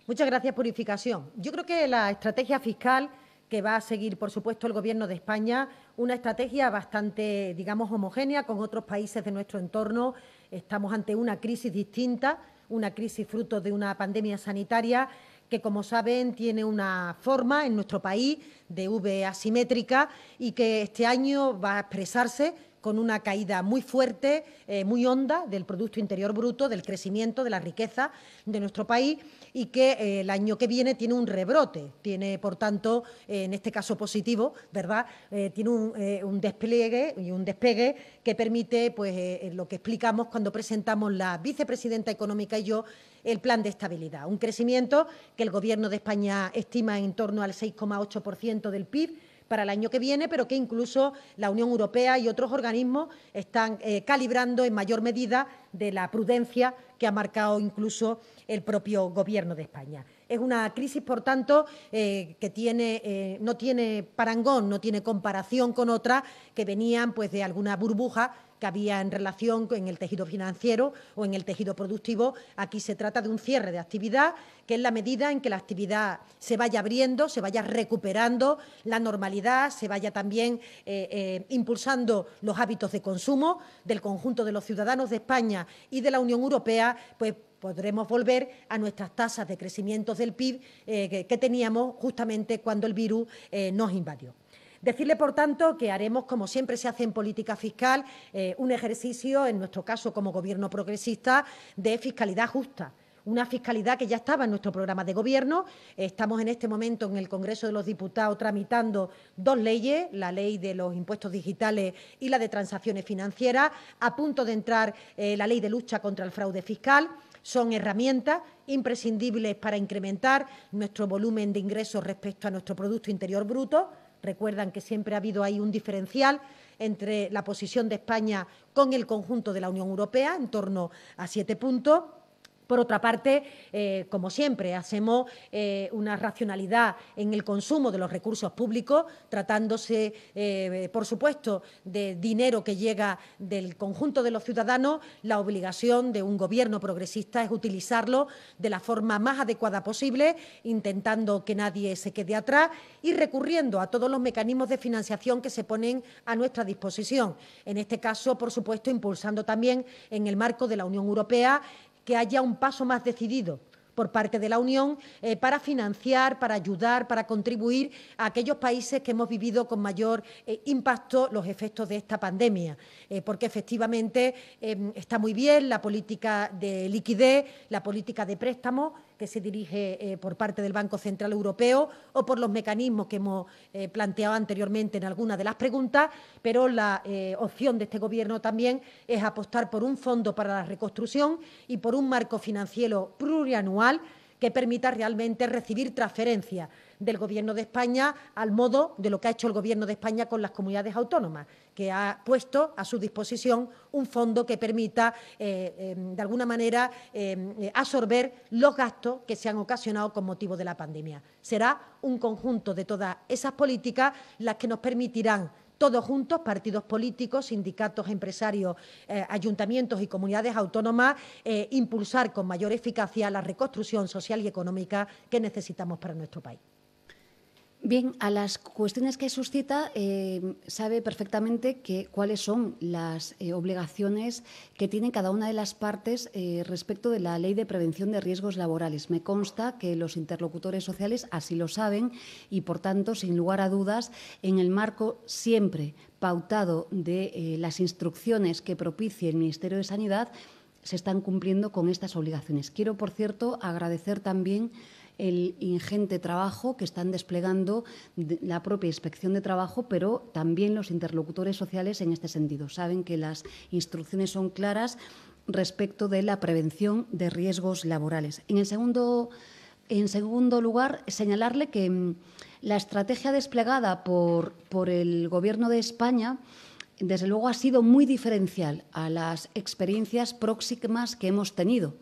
Muchas gracias, Purificación. Yo creo que la estrategia fiscal que va a seguir, por supuesto, el Gobierno de España, una estrategia bastante, digamos, homogénea con otros países de nuestro entorno. Estamos ante una crisis distinta, una crisis fruto de una pandemia sanitaria que, como saben, tiene una forma en nuestro país de V asimétrica y que este año va a expresarse con una caída muy fuerte, muy honda del Producto Interior Bruto, del crecimiento, de la riqueza de nuestro país y que el año que viene tiene un rebrote, tiene, por tanto, en este caso positivo, ¿verdad? Tiene un despliegue y un despegue que permite, pues, lo que explicamos cuando presentamos la vicepresidenta económica y yo, el plan de estabilidad. Un crecimiento que el Gobierno de España estima en torno al 6,8% del PIB, para el año que viene, pero que incluso la Unión Europea y otros organismos están calibrando en mayor medida de la prudencia que ha marcado incluso el propio Gobierno de España. Es una crisis, por tanto, que no tiene parangón, no tiene comparación con otras que venían, pues, de alguna burbuja que había en relación con el tejido financiero o en el tejido productivo. Aquí se trata de un cierre de actividad, que en la medida en que la actividad se vaya abriendo, se vaya recuperando la normalidad, se vaya también impulsando los hábitos de consumo del conjunto de los ciudadanos de España y de la Unión Europea, pues podremos volver a nuestras tasas de crecimiento del PIB que teníamos justamente cuando el virus nos invadió. Decirle, por tanto, que haremos, como siempre se hace en política fiscal, un ejercicio, en nuestro caso como Gobierno progresista, de fiscalidad justa. Una fiscalidad que ya estaba en nuestro programa de gobierno. Estamos en este momento en el Congreso de los Diputados tramitando dos leyes, la ley de los impuestos digitales y la de transacciones financieras, a punto de entrar la ley de lucha contra el fraude fiscal. Son herramientas imprescindibles para incrementar nuestro volumen de ingresos respecto a nuestro Producto Interior Bruto. Recuerdan que siempre ha habido ahí un diferencial entre la posición de España con el conjunto de la Unión Europea, en torno a 7 puntos. Por otra parte, como siempre, hacemos una racionalidad en el consumo de los recursos públicos, tratándose, por supuesto, de dinero que llega del conjunto de los ciudadanos. La obligación de un gobierno progresista es utilizarlo de la forma más adecuada posible, intentando que nadie se quede atrás y recurriendo a todos los mecanismos de financiación que se ponen a nuestra disposición. En este caso, por supuesto, impulsando también en el marco de la Unión Europea que haya un paso más decidido por parte de la Unión para financiar, para ayudar, para contribuir a aquellos países que hemos vivido con mayor impacto los efectos de esta pandemia, porque efectivamente está muy bien la política de liquidez, la política de préstamo que se dirige por parte del Banco Central Europeo o por los mecanismos que hemos planteado anteriormente en algunas de las preguntas, pero la opción de este Gobierno también es apostar por un fondo para la reconstrucción y por un marco financiero plurianual que permita realmente recibir transferencias del Gobierno de España al modo de lo que ha hecho el Gobierno de España con las comunidades autónomas, que ha puesto a su disposición un fondo que permita, de alguna manera, absorber los gastos que se han ocasionado con motivo de la pandemia. Será un conjunto de todas esas políticas las que nos permitirán todos juntos, partidos políticos, sindicatos, empresarios, ayuntamientos y comunidades autónomas, impulsar con mayor eficacia la reconstrucción social y económica que necesitamos para nuestro país. Bien, a las cuestiones que suscita, sabe perfectamente cuáles son las obligaciones que tiene cada una de las partes respecto de la Ley de Prevención de Riesgos Laborales. Me consta que los interlocutores sociales así lo saben y, por tanto, sin lugar a dudas, en el marco siempre pautado de las instrucciones que propicie el Ministerio de Sanidad, se están cumpliendo con estas obligaciones. Quiero, por cierto, agradecer también el ingente trabajo que están desplegando la propia Inspección de Trabajo, pero también los interlocutores sociales en este sentido. Saben que las instrucciones son claras respecto de la prevención de riesgos laborales. En segundo lugar, señalarle que la estrategia desplegada por el Gobierno de España desde luego ha sido muy diferencial a las experiencias próximas que hemos tenido.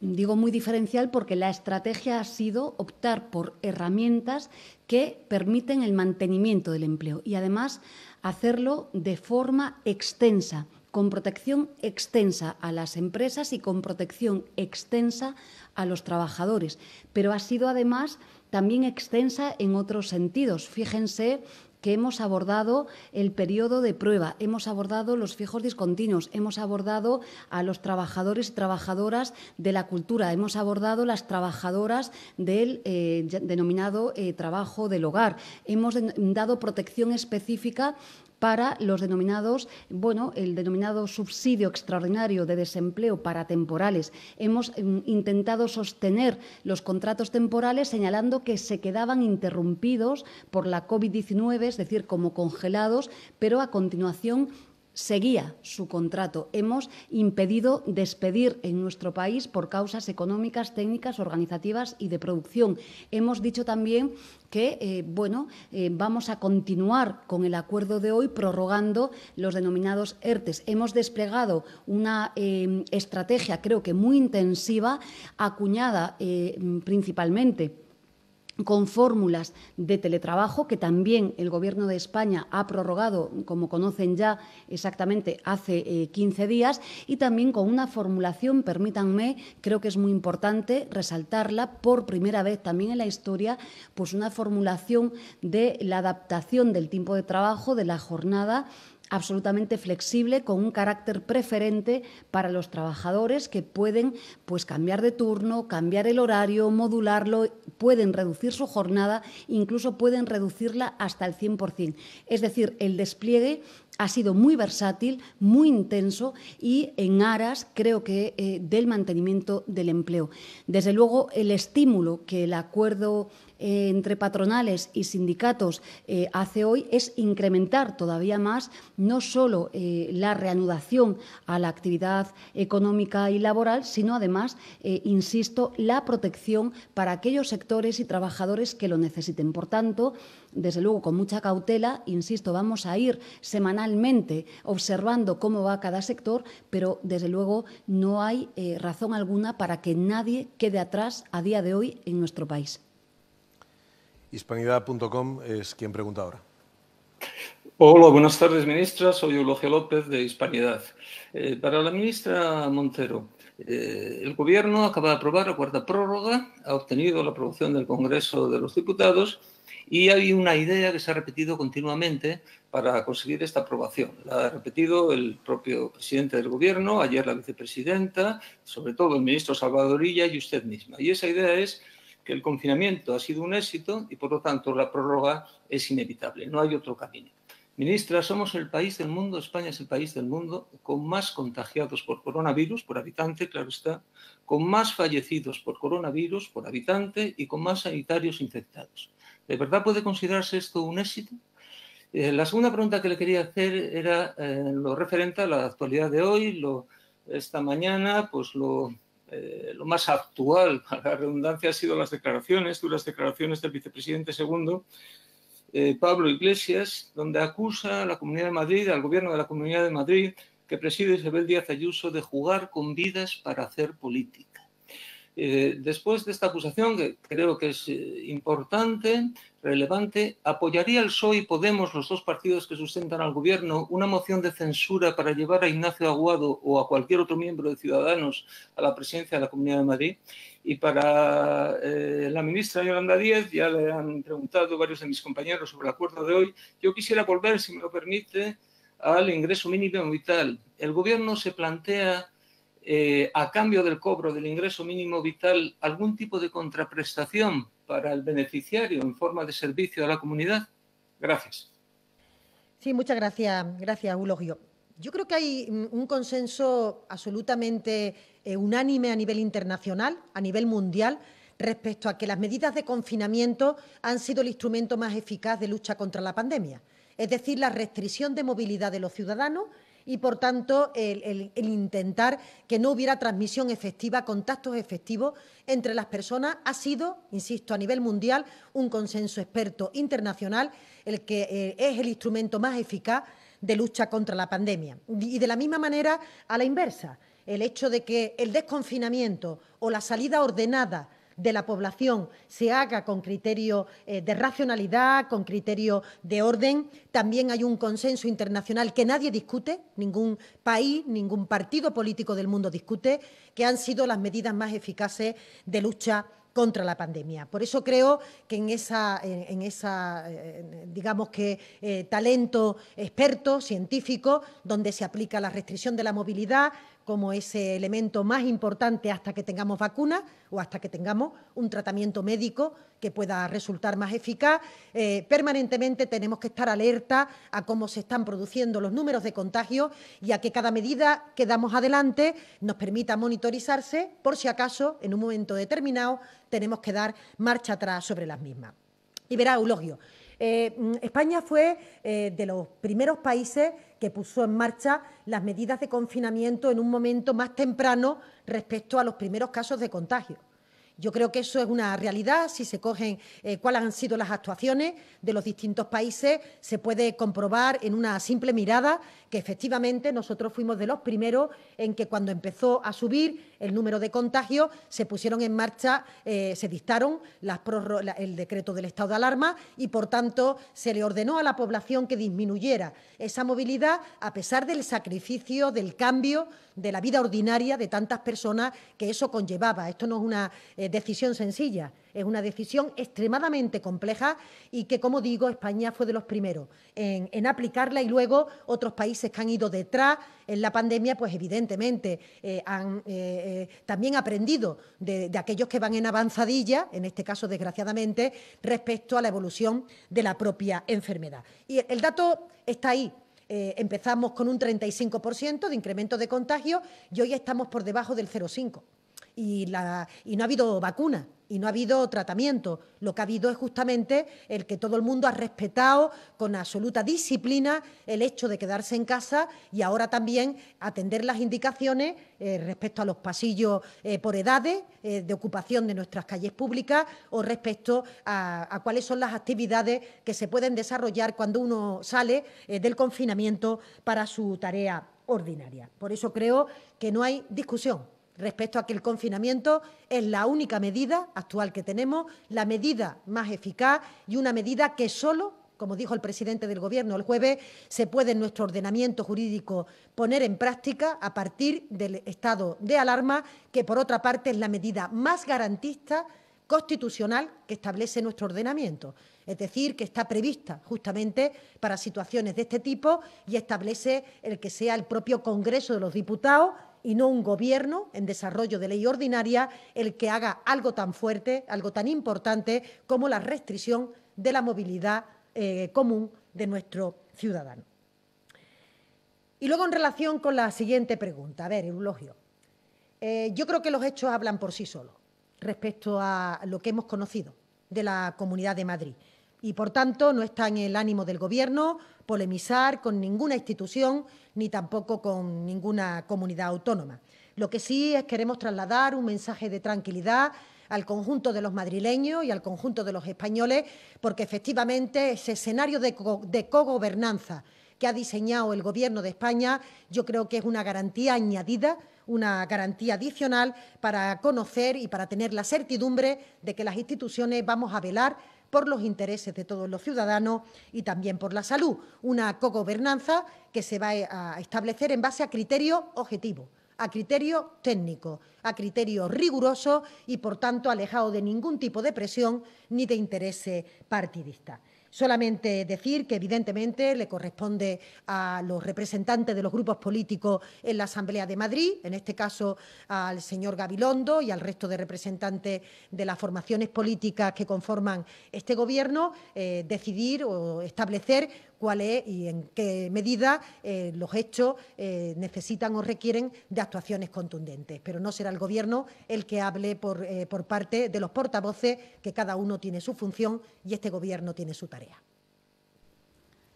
Digo muy diferencial porque la estrategia ha sido optar por herramientas que permiten el mantenimiento del empleo y, además, hacerlo de forma extensa, con protección extensa a las empresas y con protección extensa a los trabajadores. Pero ha sido, además, también extensa en otros sentidos. Fíjense que hemos abordado el periodo de prueba, hemos abordado los fijos discontinuos, hemos abordado a los trabajadores y trabajadoras de la cultura, hemos abordado las trabajadoras del denominado trabajo del hogar, hemos dado protección específica para los denominados, el denominado subsidio extraordinario de desempleo para temporales. Hemos intentado sostener los contratos temporales señalando que se quedaban interrumpidos por la COVID-19, es decir, como congelados, pero a continuación seguía su contrato. Hemos impedido despedir en nuestro país por causas económicas, técnicas, organizativas y de producción. Hemos dicho también que vamos a continuar con el acuerdo de hoy prorrogando los denominados ERTES. Hemos desplegado una estrategia, creo que muy intensiva, acuñada principalmente con fórmulas de teletrabajo que también el Gobierno de España ha prorrogado, como conocen ya, exactamente hace 15 días, y también con una formulación, permítanme, creo que es muy importante resaltarla, por primera vez también en la historia, pues una formulación de la adaptación del tiempo de trabajo, de la jornada, absolutamente flexible, con un carácter preferente para los trabajadores que pueden cambiar de turno, cambiar el horario, modularlo, pueden reducir su jornada, incluso pueden reducirla hasta el 100%. Es decir, el despliegue ha sido muy versátil, muy intenso y en aras, creo que, del mantenimiento del empleo. Desde luego, el estímulo que el acuerdo entre patronales y sindicatos hace hoy es incrementar todavía más no solo la reanudación a la actividad económica y laboral, sino además, insisto, la protección para aquellos sectores y trabajadores que lo necesiten. Por tanto, desde luego, con mucha cautela, insisto, vamos a ir semanalmente observando cómo va cada sector, pero desde luego no hay razón alguna para que nadie quede atrás a día de hoy en nuestro país. Hispanidad.com es quien pregunta ahora. Hola, buenas tardes, ministra. Soy Eulogio López, de Hispanidad. Para la ministra Montero, el Gobierno acaba de aprobar la cuarta prórroga, ha obtenido la aprobación del Congreso de los Diputados y hay una idea que se ha repetido continuamente para conseguir esta aprobación. La ha repetido el propio presidente del Gobierno, ayer la vicepresidenta, sobre todo el ministro Salvador Illa y usted misma. Y esa idea es que el confinamiento ha sido un éxito y, por lo tanto, la prórroga es inevitable. No hay otro camino. Ministra, somos el país del mundo, España es el país del mundo con más contagiados por coronavirus, por habitante, claro está, con más fallecidos por coronavirus, por habitante, y con más sanitarios infectados. ¿De verdad puede considerarse esto un éxito? La segunda pregunta que le quería hacer era lo referente a la actualidad de hoy. Esta mañana, pues lo más actual, a la redundancia, han sido las duras declaraciones del vicepresidente segundo, Pablo Iglesias, donde acusa a la Comunidad de Madrid, al Gobierno de la Comunidad de Madrid, que preside Isabel Díaz Ayuso, de jugar con vidas para hacer política. Después de esta acusación, que creo que es importante, relevante, ¿apoyaría el PSOE y Podemos, los dos partidos que sustentan al Gobierno, una moción de censura para llevar a Ignacio Aguado o a cualquier otro miembro de Ciudadanos a la presidencia de la Comunidad de Madrid? Y para la ministra Yolanda Díaz, ya le han preguntado varios de mis compañeros sobre el acuerdo de hoy, yo quisiera volver, si me lo permite, al ingreso mínimo vital. El Gobierno se plantea, a cambio del cobro del ingreso mínimo vital, algún tipo de contraprestación para el beneficiario en forma de servicio a la comunidad. Gracias. Sí, muchas gracias. Gracias, Eulogio. Yo creo que hay un consenso absolutamente unánime a nivel internacional, a nivel mundial, respecto a que las medidas de confinamiento han sido el instrumento más eficaz de lucha contra la pandemia. Es decir, la restricción de movilidad de los ciudadanos y, por tanto, el intentar que no hubiera transmisión efectiva, contactos efectivos entre las personas, ha sido, insisto, a nivel mundial, un consenso experto internacional, el que es el instrumento más eficaz de lucha contra la pandemia. Y de la misma manera, a la inversa, el hecho de que el desconfinamiento o la salida ordenada de la población se haga con criterio de racionalidad, con criterio de orden. También hay un consenso internacional que nadie discute, ningún país, ningún partido político del mundo discute, que han sido las medidas más eficaces de lucha contra la pandemia. Por eso creo que en esa digamos que talento experto, científico, donde se aplica la restricción de la movilidad como ese elemento más importante hasta que tengamos vacunas o hasta que tengamos un tratamiento médico que pueda resultar más eficaz. Permanentemente tenemos que estar alerta a cómo se están produciendo los números de contagios y a que cada medida que damos adelante nos permita monitorizarse por si acaso en un momento determinado tenemos que dar marcha atrás sobre las mismas. Y verá, Eulogio, España fue de los primeros países que puso en marcha las medidas de confinamiento en un momento más temprano respecto a los primeros casos de contagio. Yo creo que eso es una realidad. Si se cogen cuáles han sido las actuaciones de los distintos países, se puede comprobar en una simple mirada que efectivamente nosotros fuimos de los primeros en que cuando empezó a subir el número de contagios se pusieron en marcha, se dictaron el decreto del estado de alarma y, por tanto, se le ordenó a la población que disminuyera esa movilidad a pesar del sacrificio, del cambio de la vida ordinaria de tantas personas que eso conllevaba. Esto no es una decisión sencilla, es una decisión extremadamente compleja y que, como digo, España fue de los primeros en aplicarla y luego otros países que han ido detrás en la pandemia, pues evidentemente han también aprendido de aquellos que van en avanzadilla, en este caso desgraciadamente, respecto a la evolución de la propia enfermedad. Y el dato está ahí. Empezamos con un 35% de incremento de contagios y hoy estamos por debajo del 0,5%. Y no ha habido vacuna. y no ha habido tratamiento. Lo que ha habido es justamente el que todo el mundo ha respetado con absoluta disciplina el hecho de quedarse en casa y ahora también atender las indicaciones respecto a los pasillos por edades de ocupación de nuestras calles públicas o respecto a cuáles son las actividades que se pueden desarrollar cuando uno sale del confinamiento para su tarea ordinaria. Por eso creo que no hay discusión respecto a que el confinamiento es la única medida actual que tenemos, la medida más eficaz y una medida que solo, como dijo el presidente del Gobierno el jueves, se puede en nuestro ordenamiento jurídico poner en práctica a partir del estado de alarma, que por otra parte es la medida más garantista constitucional que establece nuestro ordenamiento. Es decir, que está prevista justamente para situaciones de este tipo y establece el que sea el propio Congreso de los Diputados y no un Gobierno en desarrollo de ley ordinaria el que haga algo tan fuerte, algo tan importante como la restricción de la movilidad común de nuestros ciudadanos. Y luego, en relación con la siguiente pregunta, a ver, Eulogio, yo creo que los hechos hablan por sí solos respecto a lo que hemos conocido de la Comunidad de Madrid. Y, por tanto, no está en el ánimo del Gobierno polemizar con ninguna institución ni tampoco con ninguna comunidad autónoma. Lo que sí es queremos trasladar un mensaje de tranquilidad al conjunto de los madrileños y al conjunto de los españoles, porque efectivamente ese escenario de cogobernanza que ha diseñado el Gobierno de España, yo creo que es una garantía añadida, una garantía adicional para conocer y para tener la certidumbre de que las instituciones vamos a velar por los intereses de todos los ciudadanos y también por la salud. Una cogobernanza que se va a establecer en base a criterios objetivos, a criterios técnicos, a criterios rigurosos y, por tanto, alejado de ningún tipo de presión ni de intereses partidistas. Solamente decir que, evidentemente, le corresponde a los representantes de los grupos políticos en la Asamblea de Madrid, en este caso al señor Gabilondo y al resto de representantes de las formaciones políticas que conforman este Gobierno, decidir o establecer cuál es y en qué medida los hechos necesitan o requieren de actuaciones contundentes. Pero no será el Gobierno el que hable por parte de los portavoces, que cada uno tiene su función y este Gobierno tiene su tarea.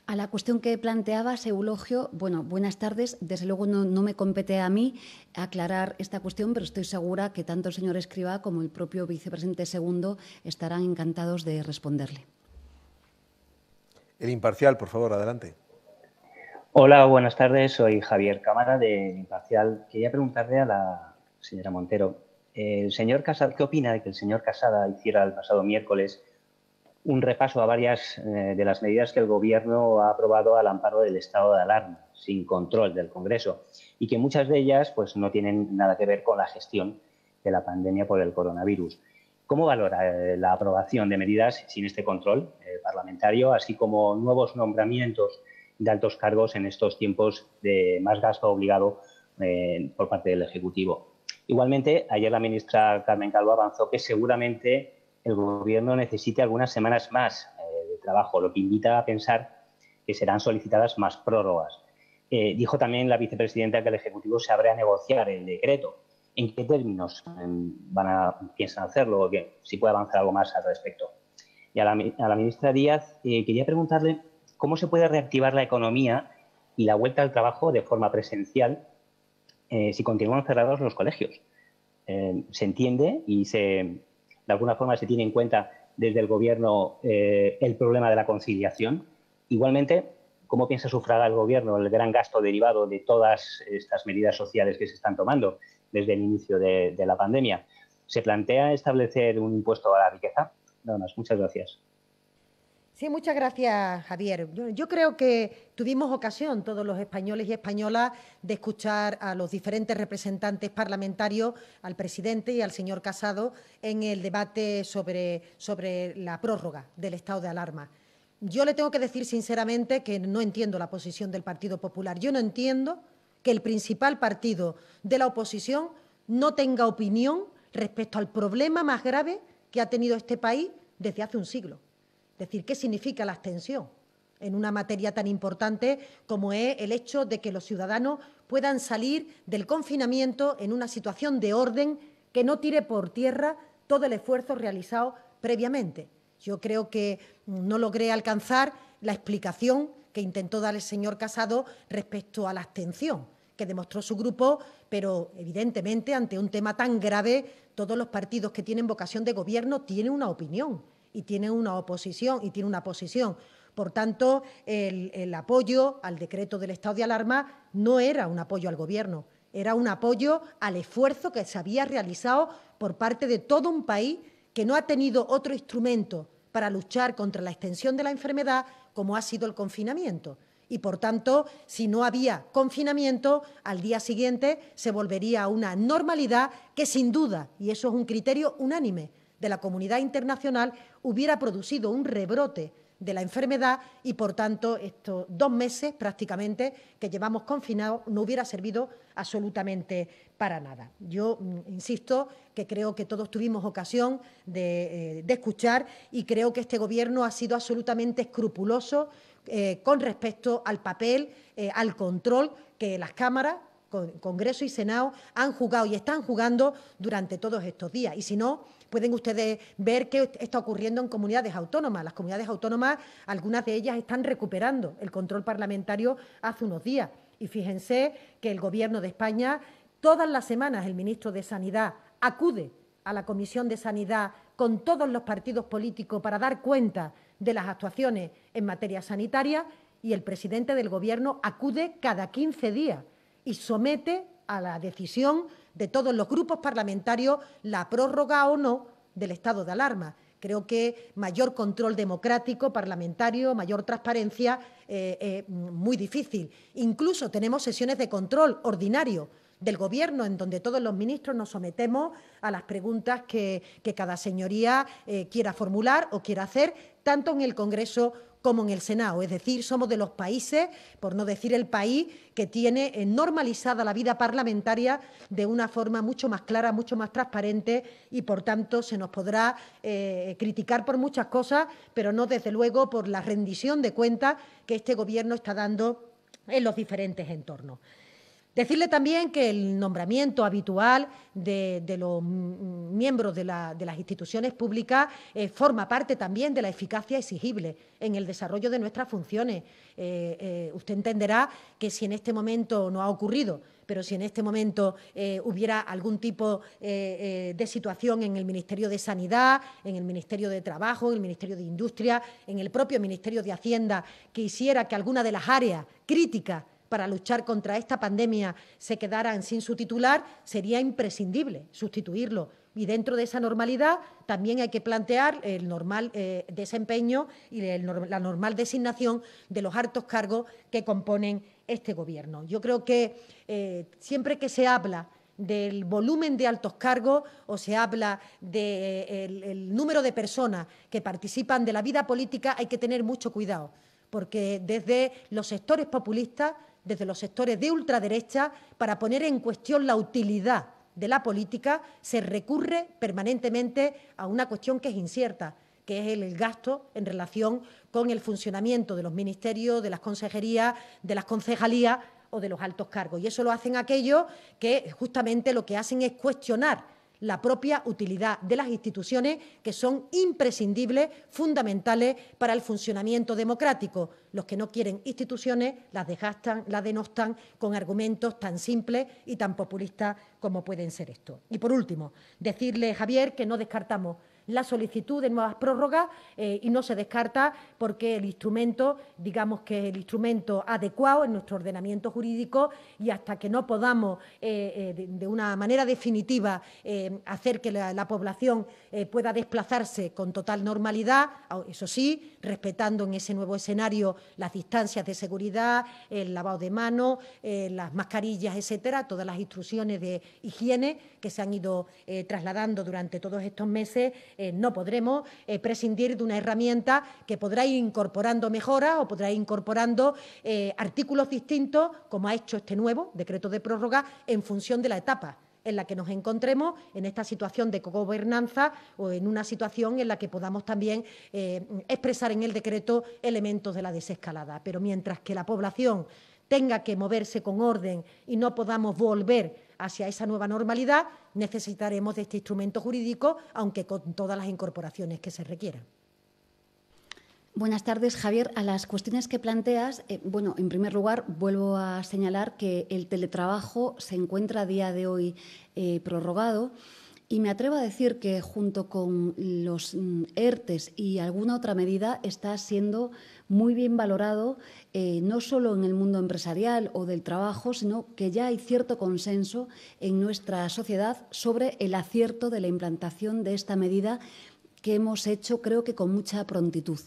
A la cuestión que planteabas, Eulogio, bueno, buenas tardes. Desde luego no me compete a mí aclarar esta cuestión, pero estoy segura que tanto el señor Escrivá como el propio vicepresidente segundo estarán encantados de responderle. El Imparcial, por favor, adelante. Hola, buenas tardes. Soy Javier Cámara de Imparcial. Quería preguntarle a la señora Montero, ¿qué opina de que el señor Casada hiciera el pasado miércoles un repaso a varias de las medidas que el Gobierno ha aprobado al amparo del estado de alarma, sin control del Congreso, y que muchas de ellas pues, no tienen nada que ver con la gestión de la pandemia por el coronavirus? ¿Cómo valora la aprobación de medidas sin este control parlamentario, así como nuevos nombramientos de altos cargos en estos tiempos de más gasto obligado por parte del Ejecutivo? Igualmente, ayer la ministra Carmen Calvo avanzó que seguramente el Gobierno necesite algunas semanas más de trabajo, lo que invita a pensar que serán solicitadas más prórrogas. Dijo también la vicepresidenta que el Ejecutivo se habrá a negociar el decreto. ¿En qué términos piensan hacerlo? Si puede avanzar algo más al respecto. Y a la ministra Díaz quería preguntarle cómo se puede reactivar la economía y la vuelta al trabajo de forma presencial si continúan cerrados los colegios. Se entiende y de alguna forma se tiene en cuenta desde el Gobierno el problema de la conciliación. Igualmente, ¿cómo piensa sufragar el Gobierno el gran gasto derivado de todas estas medidas sociales que se están tomando desde el inicio de la pandemia? ¿Se plantea establecer un impuesto a la riqueza? Nada más. Muchas gracias. Sí, muchas gracias, Javier. Yo creo que tuvimos ocasión, todos los españoles y españolas, de escuchar a los diferentes representantes parlamentarios, al presidente y al señor Casado, en el debate sobre la prórroga del estado de alarma. Yo le tengo que decir sinceramente que no entiendo la posición del Partido Popular. Yo no entiendo que el principal partido de la oposición no tenga opinión respecto al problema más grave que ha tenido este país desde hace un siglo. Es decir, ¿qué significa la abstención en una materia tan importante como es el hecho de que los ciudadanos puedan salir del confinamiento en una situación de orden que no tire por tierra todo el esfuerzo realizado previamente. Yo creo que no logré alcanzar la explicación que intentó dar el señor Casado respecto a la abstención que demostró su grupo, pero evidentemente ante un tema tan grave todos los partidos que tienen vocación de gobierno tienen una opinión y tienen una oposición y tienen una posición. Por tanto, el apoyo al decreto del estado de alarma no era un apoyo al Gobierno, era un apoyo al esfuerzo que se había realizado por parte de todo un país que no ha tenido otro instrumento para luchar contra la extensión de la enfermedad como ha sido el confinamiento. Y, por tanto, si no había confinamiento, al día siguiente se volvería a una normalidad que, sin duda, y eso es un criterio unánime de la comunidad internacional, hubiera producido un rebrote de la enfermedad y, por tanto, estos 2 meses prácticamente que llevamos confinados no hubiera servido absolutamente para nada. Yo insisto que creo que todos tuvimos ocasión de escuchar y creo que este Gobierno ha sido absolutamente escrupuloso con respecto al papel, al control que las cámaras, Congreso y Senado han jugado y están jugando durante todos estos días. Y si no, pueden ustedes ver qué está ocurriendo en comunidades autónomas. Las comunidades autónomas, algunas de ellas están recuperando el control parlamentario hace unos días. Y fíjense que el Gobierno de España, todas las semanas el ministro de Sanidad acude a la Comisión de Sanidad con todos los partidos políticos para dar cuenta de las actuaciones en materia sanitaria y el presidente del Gobierno acude cada 15 días y somete a la decisión de todos los grupos parlamentarios la prórroga o no del estado de alarma. Creo que mayor control democrático, parlamentario, mayor transparencia, muy difícil. Incluso tenemos sesiones de control ordinario del Gobierno, en donde todos los ministros nos sometemos a las preguntas que cada señoría quiera formular o quiera hacer, tanto en el Congreso como en el Senado. Es decir, somos de los países, por no decir el país, que tiene normalizada la vida parlamentaria de una forma mucho más clara, mucho más transparente y, por tanto, se nos podrá criticar por muchas cosas, pero no, desde luego, por la rendición de cuentas que este Gobierno está dando en los diferentes entornos. Decirle también que el nombramiento habitual de los miembros de las instituciones públicas forma parte también de la eficacia exigible en el desarrollo de nuestras funciones. Usted entenderá que si en este momento no ha ocurrido, pero si en este momento hubiera algún tipo de situación en el Ministerio de Sanidad, en el Ministerio de Trabajo, en el Ministerio de Industria, en el propio Ministerio de Hacienda, que hiciera que alguna de las áreas críticas para luchar contra esta pandemia se quedaran sin su titular, sería imprescindible sustituirlo. Y dentro de esa normalidad también hay que plantear el normal desempeño y la normal designación de los altos cargos que componen este Gobierno. Yo creo que siempre que se habla del volumen de altos cargos o se habla del número de personas que participan de la vida política, hay que tener mucho cuidado, porque desde los sectores populistas, desde los sectores de ultraderecha, para poner en cuestión la utilidad de la política, se recurre permanentemente a una cuestión que es incierta, que es el gasto en relación con el funcionamiento de los ministerios, de las consejerías, de las concejalías o de los altos cargos. Y eso lo hacen aquellos que justamente lo que hacen es cuestionar la propia utilidad de las instituciones, que son imprescindibles, fundamentales para el funcionamiento democrático. Los que no quieren instituciones las desgastan, las denostan con argumentos tan simples y tan populistas como pueden ser estos. Y, por último, decirle, Javier, que no descartamos la solicitud de nuevas prórrogas y no se descarta porque el instrumento, digamos que es el instrumento adecuado en nuestro ordenamiento jurídico, y hasta que no podamos de una manera definitiva hacer que la población pueda desplazarse con total normalidad, eso sí, respetando en ese nuevo escenario las distancias de seguridad, el lavado de manos, las mascarillas, etcétera, todas las instrucciones de higiene que se han ido trasladando durante todos estos meses, no podremos prescindir de una herramienta que podrá ir incorporando mejoras o podrá ir incorporando artículos distintos, como ha hecho este nuevo decreto de prórroga, en función de la etapa en la que nos encontremos en esta situación de cogobernanza o en una situación en la que podamos también expresar en el decreto elementos de la desescalada. Pero mientras que la población tenga que moverse con orden y no podamos volver hacia esa nueva normalidad, necesitaremos de este instrumento jurídico, aunque con todas las incorporaciones que se requieran. Buenas tardes, Javier. A las cuestiones que planteas, bueno, en primer lugar, vuelvo a señalar que el teletrabajo se encuentra a día de hoy prorrogado y me atrevo a decir que junto con los ERTES y alguna otra medida está siendo muy bien valorado, no solo en el mundo empresarial o del trabajo, sino que ya hay cierto consenso en nuestra sociedad sobre el acierto de la implantación de esta medida que hemos hecho, creo que con mucha prontitud.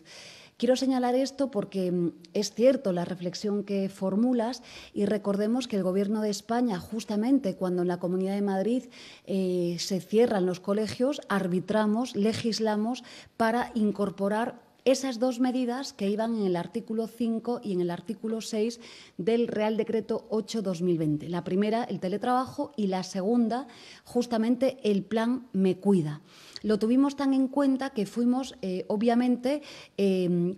Quiero señalar esto porque es cierto la reflexión que formulas y recordemos que el Gobierno de España, justamente cuando en la Comunidad de Madrid se cierran los colegios, arbitramos, legislamos para incorporar esas dos medidas que iban en el artículo 5 y en el artículo 6 del Real Decreto 8/2020. La primera, el teletrabajo, y la segunda, justamente, el plan Me Cuida. Lo tuvimos tan en cuenta que fuimos, obviamente,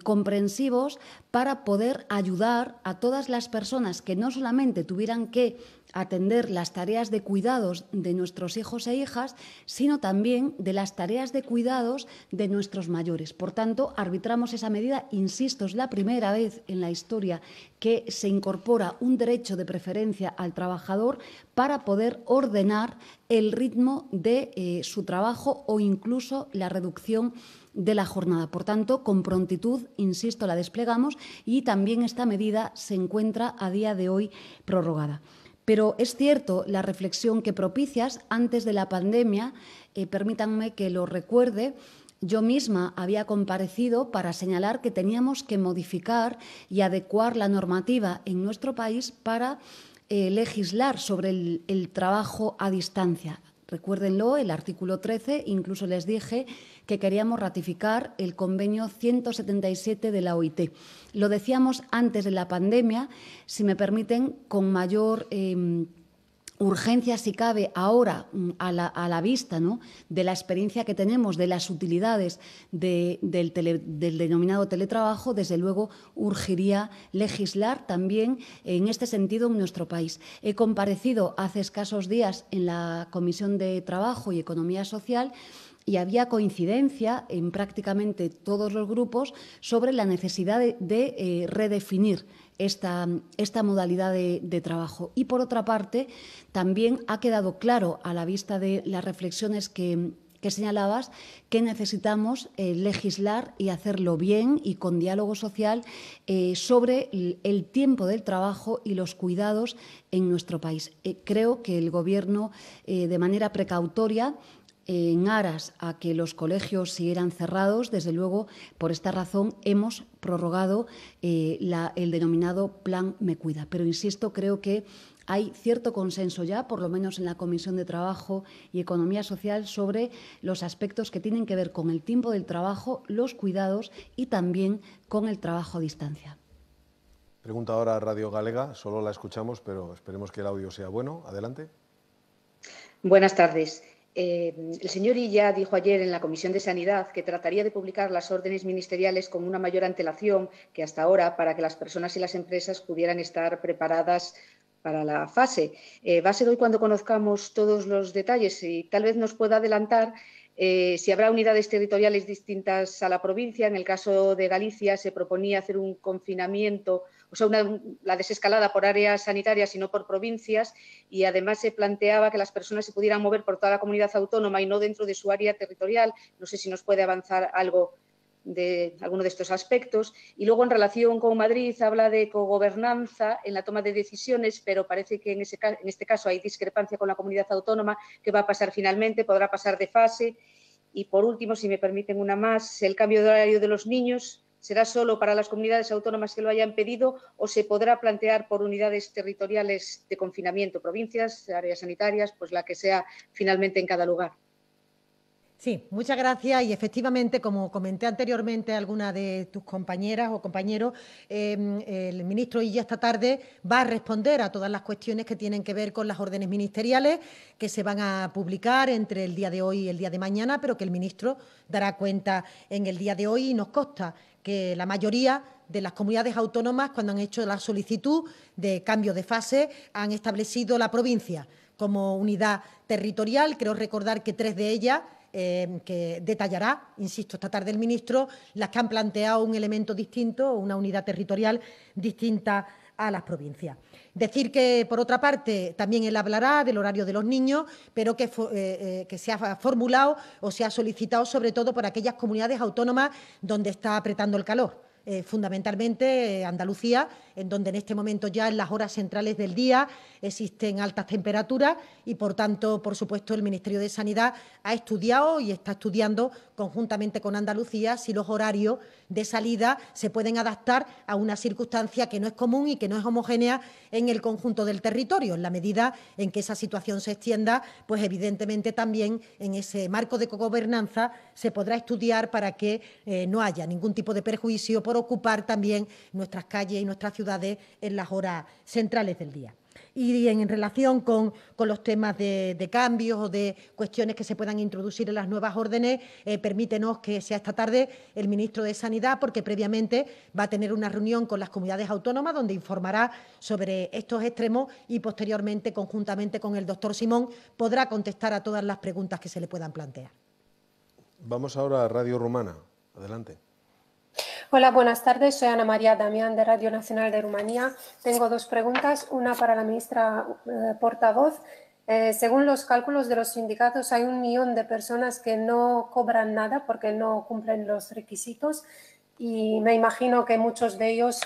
comprensivos para poder ayudar a todas las personas que no solamente tuvieran que atender las tareas de cuidados de nuestros hijos e hijas, sino también de las tareas de cuidados de nuestros mayores. Por tanto, arbitramos esa medida, insisto, es la primera vez en la historia que se incorpora un derecho de preferencia al trabajador para poder ordenar el ritmo de su trabajo o incluso la reducción de la jornada. Por tanto, con prontitud, insisto, la desplegamos y también esta medida se encuentra a día de hoy prorrogada. Pero es cierto la reflexión que propicias antes de la pandemia, permítanme que lo recuerde. Yo misma había comparecido para señalar que teníamos que modificar y adecuar la normativa en nuestro país para legislar sobre el trabajo a distancia. Recuérdenlo, el artículo 13, incluso les dije que queríamos ratificar el convenio 177 de la OIT. Lo decíamos antes de la pandemia, si me permiten, con mayor urgencia, si cabe, ahora a la vista, ¿no?, de la experiencia que tenemos, de las utilidades del denominado teletrabajo, desde luego urgiría legislar también en este sentido en nuestro país. He comparecido hace escasos días en la Comisión de Trabajo y Economía Social y había coincidencia en prácticamente todos los grupos sobre la necesidad de redefinir esta modalidad de trabajo. Y, por otra parte, también ha quedado claro, a la vista de las reflexiones que señalabas, que necesitamos legislar y hacerlo bien y con diálogo social sobre el tiempo del trabajo y los cuidados en nuestro país. Creo que el Gobierno, de manera precautoria, en aras a que los colegios siguieran cerrados, desde luego, por esta razón hemos prorrogado el denominado Plan Me Cuida. Pero, insisto, creo que hay cierto consenso ya, por lo menos en la Comisión de Trabajo y Economía Social, sobre los aspectos que tienen que ver con el tiempo del trabajo, los cuidados y también con el trabajo a distancia. Pregunta ahora a Radio Galega. Solo la escuchamos, pero esperemos que el audio sea bueno. Adelante. Buenas tardes. El señor Illa dijo ayer en la Comisión de Sanidad que trataría de publicar las órdenes ministeriales con una mayor antelación que hasta ahora para que las personas y las empresas pudieran estar preparadas para la fase. Va a ser hoy cuando conozcamos todos los detalles y tal vez nos pueda adelantar si habrá unidades territoriales distintas a la provincia. En el caso de Galicia se proponía hacer un confinamiento, o sea, la desescalada por áreas sanitarias y no por provincias, y además se planteaba que las personas se pudieran mover por toda la comunidad autónoma y no dentro de su área territorial. No sé si nos puede avanzar algo de alguno de estos aspectos. Y luego, en relación con Madrid, habla de cogobernanza en la toma de decisiones, pero parece que en este caso hay discrepancia con la comunidad autónoma. ¿Qué va a pasar finalmente? ¿Podrá pasar de fase? Y, por último, si me permiten una más, el cambio de horario de los niños, ¿será solo para las comunidades autónomas que lo hayan pedido o se podrá plantear por unidades territoriales de confinamiento, provincias, áreas sanitarias, pues la que sea finalmente en cada lugar? Sí, muchas gracias. Y efectivamente, como comenté anteriormente a alguna de tus compañeras o compañeros, el ministro Illa esta tarde va a responder a todas las cuestiones que tienen que ver con las órdenes ministeriales que se van a publicar entre el día de hoy y el día de mañana, pero que el ministro dará cuenta en el día de hoy, y nos consta que la mayoría de las comunidades autónomas, cuando han hecho la solicitud de cambio de fase, han establecido la provincia como unidad territorial. Creo recordar que 3 de ellas, que detallará, insisto, esta tarde el ministro, las que han planteado un elemento distinto, una unidad territorial distinta a las provincias. Decir que, por otra parte, también él hablará del horario de los niños, pero que se ha formulado o se ha solicitado sobre todo por aquellas comunidades autónomas donde está apretando el calor. Fundamentalmente Andalucía, en donde en este momento ya en las horas centrales del día existen altas temperaturas y, por tanto, por supuesto, el Ministerio de Sanidad ha estudiado y está estudiando conjuntamente con Andalucía si los horarios de salida se pueden adaptar a una circunstancia que no es común y que no es homogénea en el conjunto del territorio. En la medida en que esa situación se extienda, pues evidentemente también en ese marco de cogobernanza se podrá estudiar para que no haya ningún tipo de perjuicio por ocupar también nuestras calles y nuestras ciudades en las horas centrales del día. Y en relación con los temas de cambios o de cuestiones que se puedan introducir en las nuevas órdenes, permítenos que sea esta tarde el ministro de Sanidad, porque previamente va a tener una reunión con las comunidades autónomas donde informará sobre estos extremos y posteriormente, conjuntamente con el doctor Simón, podrá contestar a todas las preguntas que se le puedan plantear. Vamos ahora a Radio Rumana. Adelante. Hola, buenas tardes. Soy Ana María Damián de Radio Nacional de Rumanía. Tengo 2 preguntas, una para la ministra portavoz. Según los cálculos de los sindicatos, hay 1 millón de personas que no cobran nada porque no cumplen los requisitos y me imagino que muchos de ellos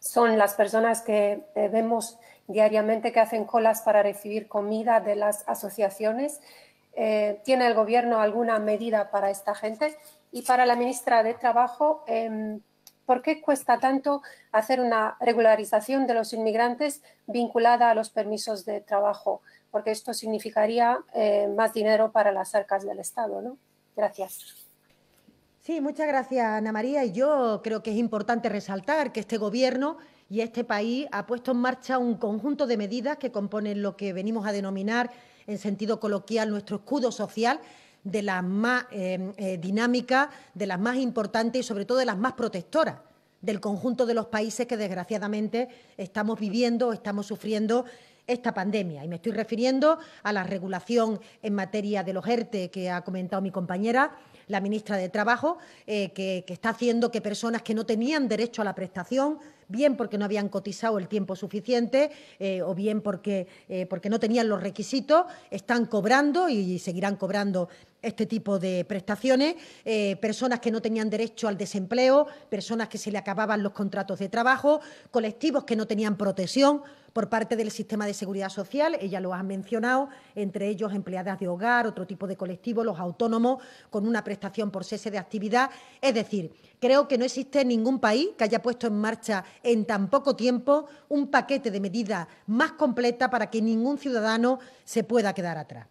son las personas que vemos diariamente que hacen colas para recibir comida de las asociaciones. ¿Tiene el Gobierno alguna medida para esta gente? Y para la ministra de Trabajo, ¿por qué cuesta tanto hacer una regularización de los inmigrantes vinculada a los permisos de trabajo? Porque esto significaría más dinero para las arcas del Estado, ¿no? Gracias. Sí, muchas gracias, Ana María. Y yo creo que es importante resaltar que este Gobierno y este país ha puesto en marcha un conjunto de medidas que componen lo que venimos a denominar en sentido coloquial nuestro escudo social, de las más dinámicas, de las más importantes y sobre todo de las más protectoras del conjunto de los países que desgraciadamente estamos viviendo o estamos sufriendo esta pandemia. Y me estoy refiriendo a la regulación en materia de los ERTE que ha comentado mi compañera, la ministra de Trabajo, que está haciendo que personas que no tenían derecho a la prestación, bien porque no habían cotizado el tiempo suficiente o bien porque no tenían los requisitos, están cobrando y seguirán cobrando este tipo de prestaciones, personas que no tenían derecho al desempleo, personas que se le acababan los contratos de trabajo, colectivos que no tenían protección por parte del sistema de seguridad social, ella lo ha mencionado, entre ellos empleadas de hogar, otro tipo de colectivos, los autónomos, con una prestación por cese de actividad. Es decir, creo que no existe ningún país que haya puesto en marcha en tan poco tiempo un paquete de medidas más completa para que ningún ciudadano se pueda quedar atrás.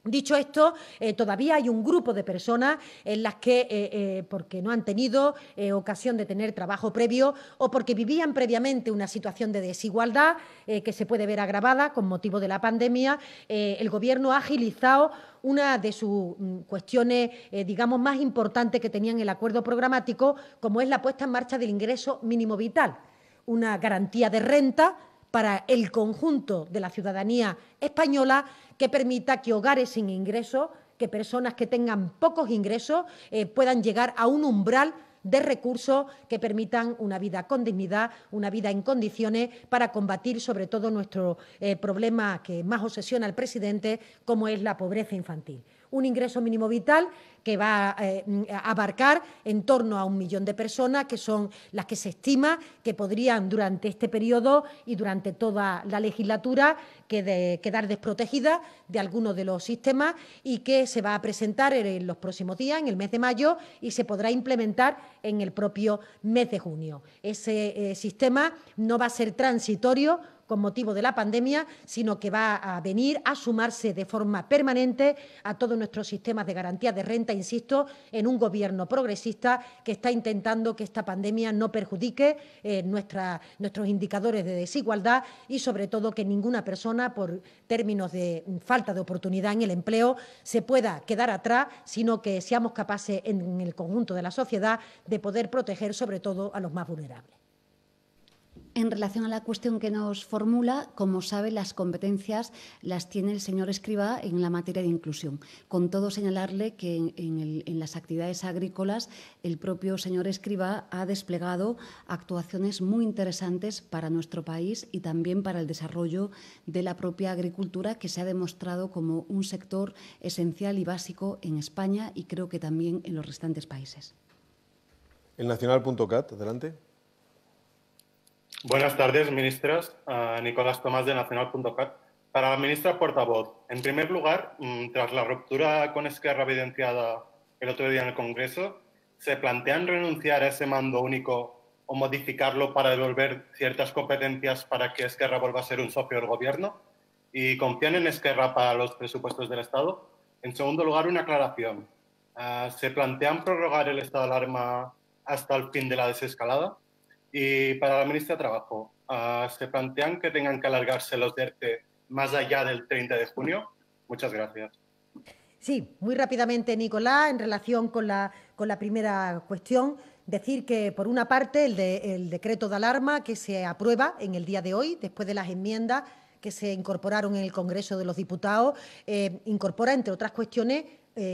Dicho esto, todavía hay un grupo de personas en las que, porque no han tenido ocasión de tener trabajo previo o porque vivían previamente una situación de desigualdad que se puede ver agravada con motivo de la pandemia, el Gobierno ha agilizado una de sus cuestiones, digamos, más importantes que tenían el acuerdo programático, como es la puesta en marcha del ingreso mínimo vital, una garantía de renta para el conjunto de la ciudadanía española que permita que hogares sin ingresos, que personas que tengan pocos ingresos puedan llegar a un umbral de recursos que permitan una vida con dignidad, una vida en condiciones para combatir sobre todo nuestro problema que más obsesiona al presidente, como es la pobreza infantil. Un ingreso mínimo vital que va a abarcar en torno a 1 millón de personas, que son las que se estima que podrían durante este periodo y durante toda la legislatura quedar desprotegidas de algunos de los sistemas y que se va a presentar en los próximos días, en el mes de mayo, y se podrá implementar en el propio mes de junio. Ese sistema no va a ser transitorio con motivo de la pandemia, sino que va a venir a sumarse de forma permanente a todos nuestros sistemas de garantía de renta, insisto, en un Gobierno progresista que está intentando que esta pandemia no perjudique nuestros indicadores de desigualdad y, sobre todo, que ninguna persona, por términos de falta de oportunidad en el empleo, se pueda quedar atrás, sino que seamos capaces, en el conjunto de la sociedad, de poder proteger, sobre todo, a los más vulnerables. En relación a la cuestión que nos formula, como sabe, las competencias las tiene el señor Escrivá en la materia de inclusión. Con todo, señalarle que en las actividades agrícolas el propio señor Escrivá ha desplegado actuaciones muy interesantes para nuestro país y también para el desarrollo de la propia agricultura, que se ha demostrado como un sector esencial y básico en España y creo que también en los restantes países. El Nacional.cat, adelante. Buenas tardes, ministras. Nicolás Tomás de Nacional.cat. Para la ministra portavoz, en primer lugar, tras la ruptura con Esquerra evidenciada el otro día en el Congreso, ¿se plantean renunciar a ese mando único o modificarlo para devolver ciertas competencias para que Esquerra vuelva a ser un socio del Gobierno? ¿Y confían en Esquerra para los presupuestos del Estado? En segundo lugar, una aclaración. ¿Se plantean prorrogar el estado de alarma hasta el fin de la desescalada? Y para la ministra de Trabajo, ¿se plantean que tengan que alargarse los ERTE más allá del 30 de junio? Muchas gracias. Sí, muy rápidamente, Nicolás, en relación con la primera cuestión, decir que, por una parte, el decreto de alarma que se aprueba en el día de hoy, después de las enmiendas que se incorporaron en el Congreso de los Diputados, incorpora, entre otras cuestiones,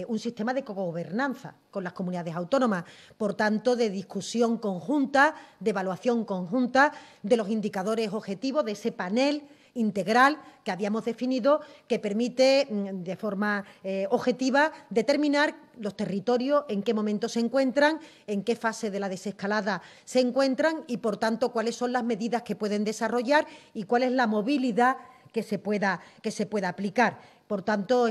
un sistema de cogobernanza con las comunidades autónomas, por tanto, de discusión conjunta, de evaluación conjunta de los indicadores objetivos de ese panel integral que habíamos definido, que permite de forma objetiva determinar los territorios, en qué momento se encuentran, en qué fase de la desescalada se encuentran y, por tanto, cuáles son las medidas que pueden desarrollar y cuál es la movilidad que se pueda aplicar. Por tanto,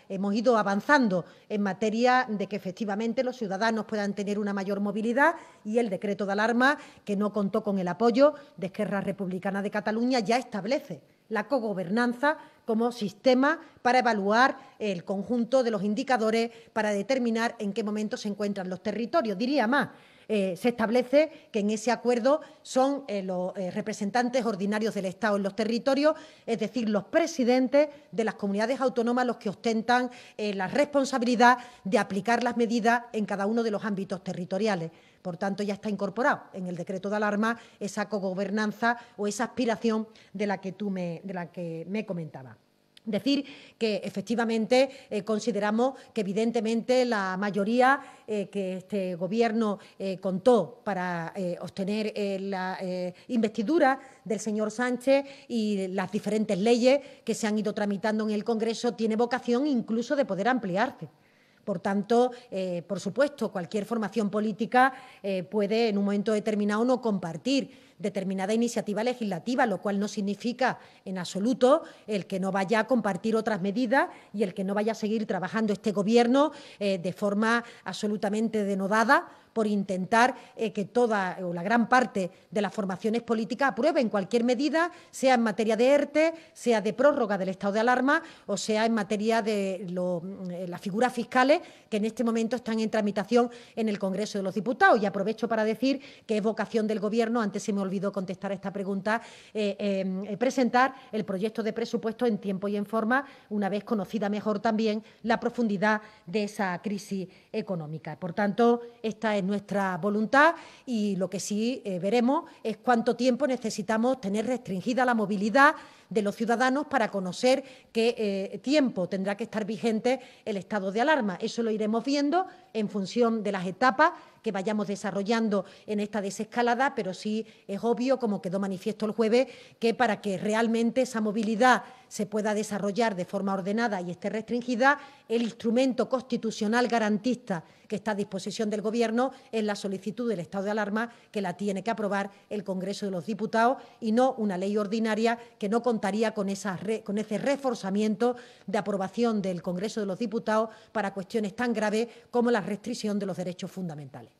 hemos ido avanzando en materia de que efectivamente los ciudadanos puedan tener una mayor movilidad y el decreto de alarma, que no contó con el apoyo de Esquerra Republicana de Cataluña, ya establece la cogobernanza como sistema para evaluar el conjunto de los indicadores para determinar en qué momento se encuentran los territorios. Diría más, se establece que en ese acuerdo son los representantes ordinarios del Estado en los territorios, es decir, los presidentes de las comunidades autónomas, los que ostentan la responsabilidad de aplicar las medidas en cada uno de los ámbitos territoriales. Por tanto, ya está incorporado en el decreto de alarma esa cogobernanza o esa aspiración de la que me comentaba. Decir que, efectivamente, consideramos que, evidentemente, la mayoría que este Gobierno contó para obtener la investidura del señor Sánchez y las diferentes leyes que se han ido tramitando en el Congreso tiene vocación incluso de poder ampliarse. Por tanto, por supuesto, cualquier formación política puede en un momento determinado no compartir determinada iniciativa legislativa, lo cual no significa en absoluto el que no vaya a compartir otras medidas y el que no vaya a seguir trabajando este Gobierno de forma absolutamente denodada por intentar que toda o la gran parte de las formaciones políticas aprueben cualquier medida, sea en materia de ERTE, sea de prórroga del estado de alarma o sea en materia de las figuras fiscales que en este momento están en tramitación en el Congreso de los Diputados. Y aprovecho para decir que es vocación del Gobierno, antes se me olvidó contestar esta pregunta, presentar el proyecto de presupuesto en tiempo y en forma, una vez conocida mejor también la profundidad de esa crisis económica. Por tanto, esta es nuestra voluntad y lo que sí veremos es cuánto tiempo necesitamos tener restringida la movilidad de los ciudadanos para conocer qué tiempo tendrá que estar vigente el estado de alarma. Eso lo iremos viendo en función de las etapas que vayamos desarrollando en esta desescalada, pero sí es obvio, como quedó manifiesto el jueves, que para que realmente esa movilidad se pueda desarrollar de forma ordenada y esté restringida, el instrumento constitucional garantista que está a disposición del Gobierno es la solicitud del estado de alarma, que la tiene que aprobar el Congreso de los Diputados y no una ley ordinaria que no contaría con ese reforzamiento de aprobación del Congreso de los Diputados para cuestiones tan graves como la restricción de los derechos fundamentales.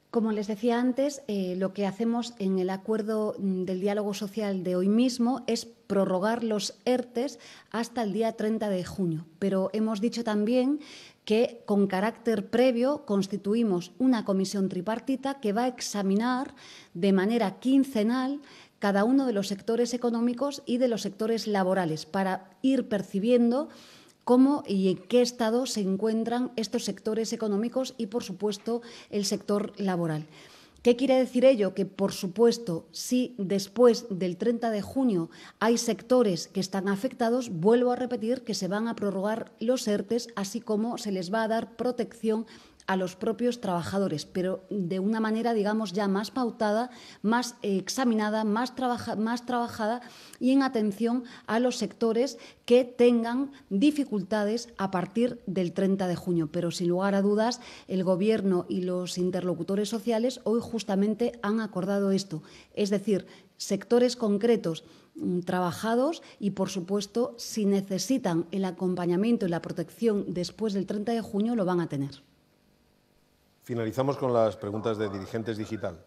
Como les decía antes, lo que hacemos en el acuerdo del diálogo social de hoy mismo es prorrogar los ERTES hasta el día 30 de junio. Pero hemos dicho también que con carácter previo constituimos una comisión tripartita que va a examinar de manera quincenal cada uno de los sectores económicos y de los sectores laborales para ir percibiendo cómo y en qué estado se encuentran estos sectores económicos y, por supuesto, el sector laboral. ¿Qué quiere decir ello? Que, por supuesto, si después del 30 de junio hay sectores que están afectados, vuelvo a repetir que se van a prorrogar los ERTEs, así como se les va a dar protección a los propios trabajadores, pero de una manera, digamos, ya más pautada, más examinada, más trabajada y en atención a los sectores que tengan dificultades a partir del 30 de junio. Pero, sin lugar a dudas, el Gobierno y los interlocutores sociales hoy justamente han acordado esto, es decir, sectores concretos trabajados y, por supuesto, si necesitan el acompañamiento y la protección después del 30 de junio, lo van a tener. Finalizamos con las preguntas de Dirigentes Digital.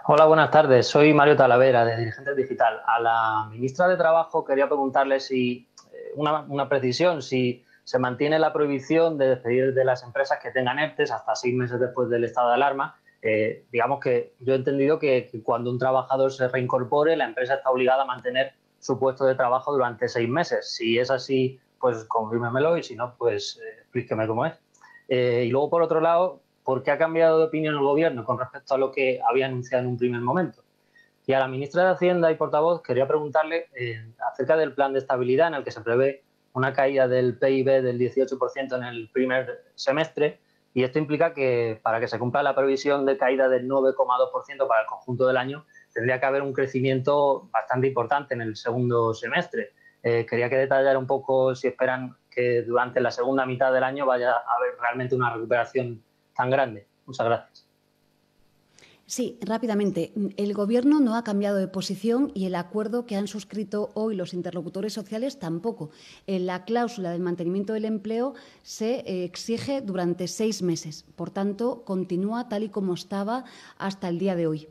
Hola, buenas tardes. Soy Mario Talavera, de Dirigentes Digital. A la ministra de Trabajo quería preguntarle si una precisión, si se mantiene la prohibición de despedir de las empresas que tengan ERTEs hasta 6 meses después del estado de alarma. Digamos que yo he entendido que cuando un trabajador se reincorpore, la empresa está obligada a mantener su puesto de trabajo durante 6 meses. Si es así, pues confírmemelo, y si no, pues explíqueme cómo es. Y luego, por otro lado, ¿por qué ha cambiado de opinión el Gobierno con respecto a lo que había anunciado en un primer momento? Y a la ministra de Hacienda y portavoz quería preguntarle acerca del plan de estabilidad en el que se prevé una caída del PIB del 18% en el primer semestre, y esto implica que para que se cumpla la previsión de caída del 9,2% para el conjunto del año tendría que haber un crecimiento bastante importante en el segundo semestre. Quería que detallara un poco si esperan que durante la segunda mitad del año vaya a haber realmente una recuperación tan grande. Muchas gracias. Sí, rápidamente. El Gobierno no ha cambiado de posición y el acuerdo que han suscrito hoy los interlocutores sociales tampoco. En la cláusula del mantenimiento del empleo se exige durante 6 meses. Por tanto, continúa tal y como estaba hasta el día de hoy.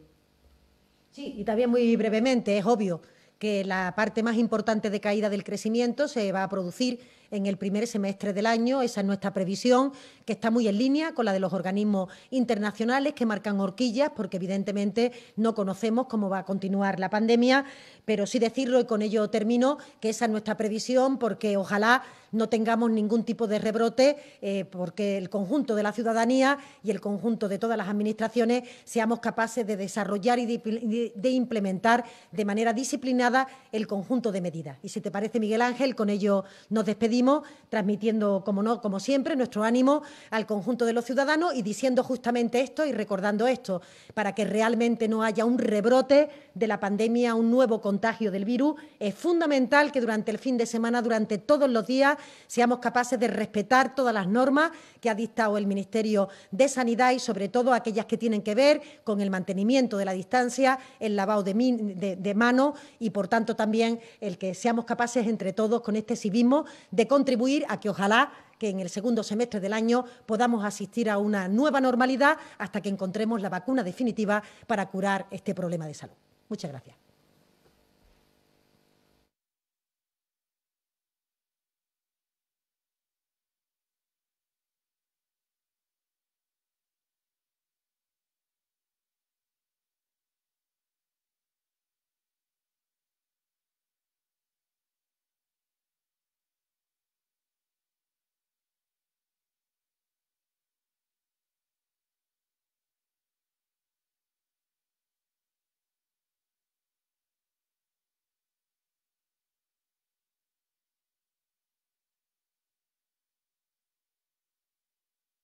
Sí, y también muy brevemente, es obvio que la parte más importante de caída del crecimiento se va a producir en el primer semestre del año. Esa es nuestra previsión, que está muy en línea con la de los organismos internacionales que marcan horquillas, porque evidentemente no conocemos cómo va a continuar la pandemia, pero sí decirlo, y con ello termino, que esa es nuestra previsión, porque ojalá no tengamos ningún tipo de rebrote, porque el conjunto de la ciudadanía y el conjunto de todas las administraciones seamos capaces de desarrollar y de implementar de manera disciplinada el conjunto de medidas. Y si te parece, Miguel Ángel, con ello nos despedimos, transmitiendo, como siempre, nuestro ánimo al conjunto de los ciudadanos y diciendo justamente esto y recordando esto, para que realmente no haya un rebrote de la pandemia, un nuevo contagio del virus. Es fundamental que durante el fin de semana, durante todos los días, seamos capaces de respetar todas las normas que ha dictado el Ministerio de Sanidad y, sobre todo, aquellas que tienen que ver con el mantenimiento de la distancia, el lavado de manos y, por tanto, también el que seamos capaces entre todos, con este civismo, de contribuir a que ojalá que en el segundo semestre del año podamos asistir a una nueva normalidad hasta que encontremos la vacuna definitiva para curar este problema de salud. Muchas gracias.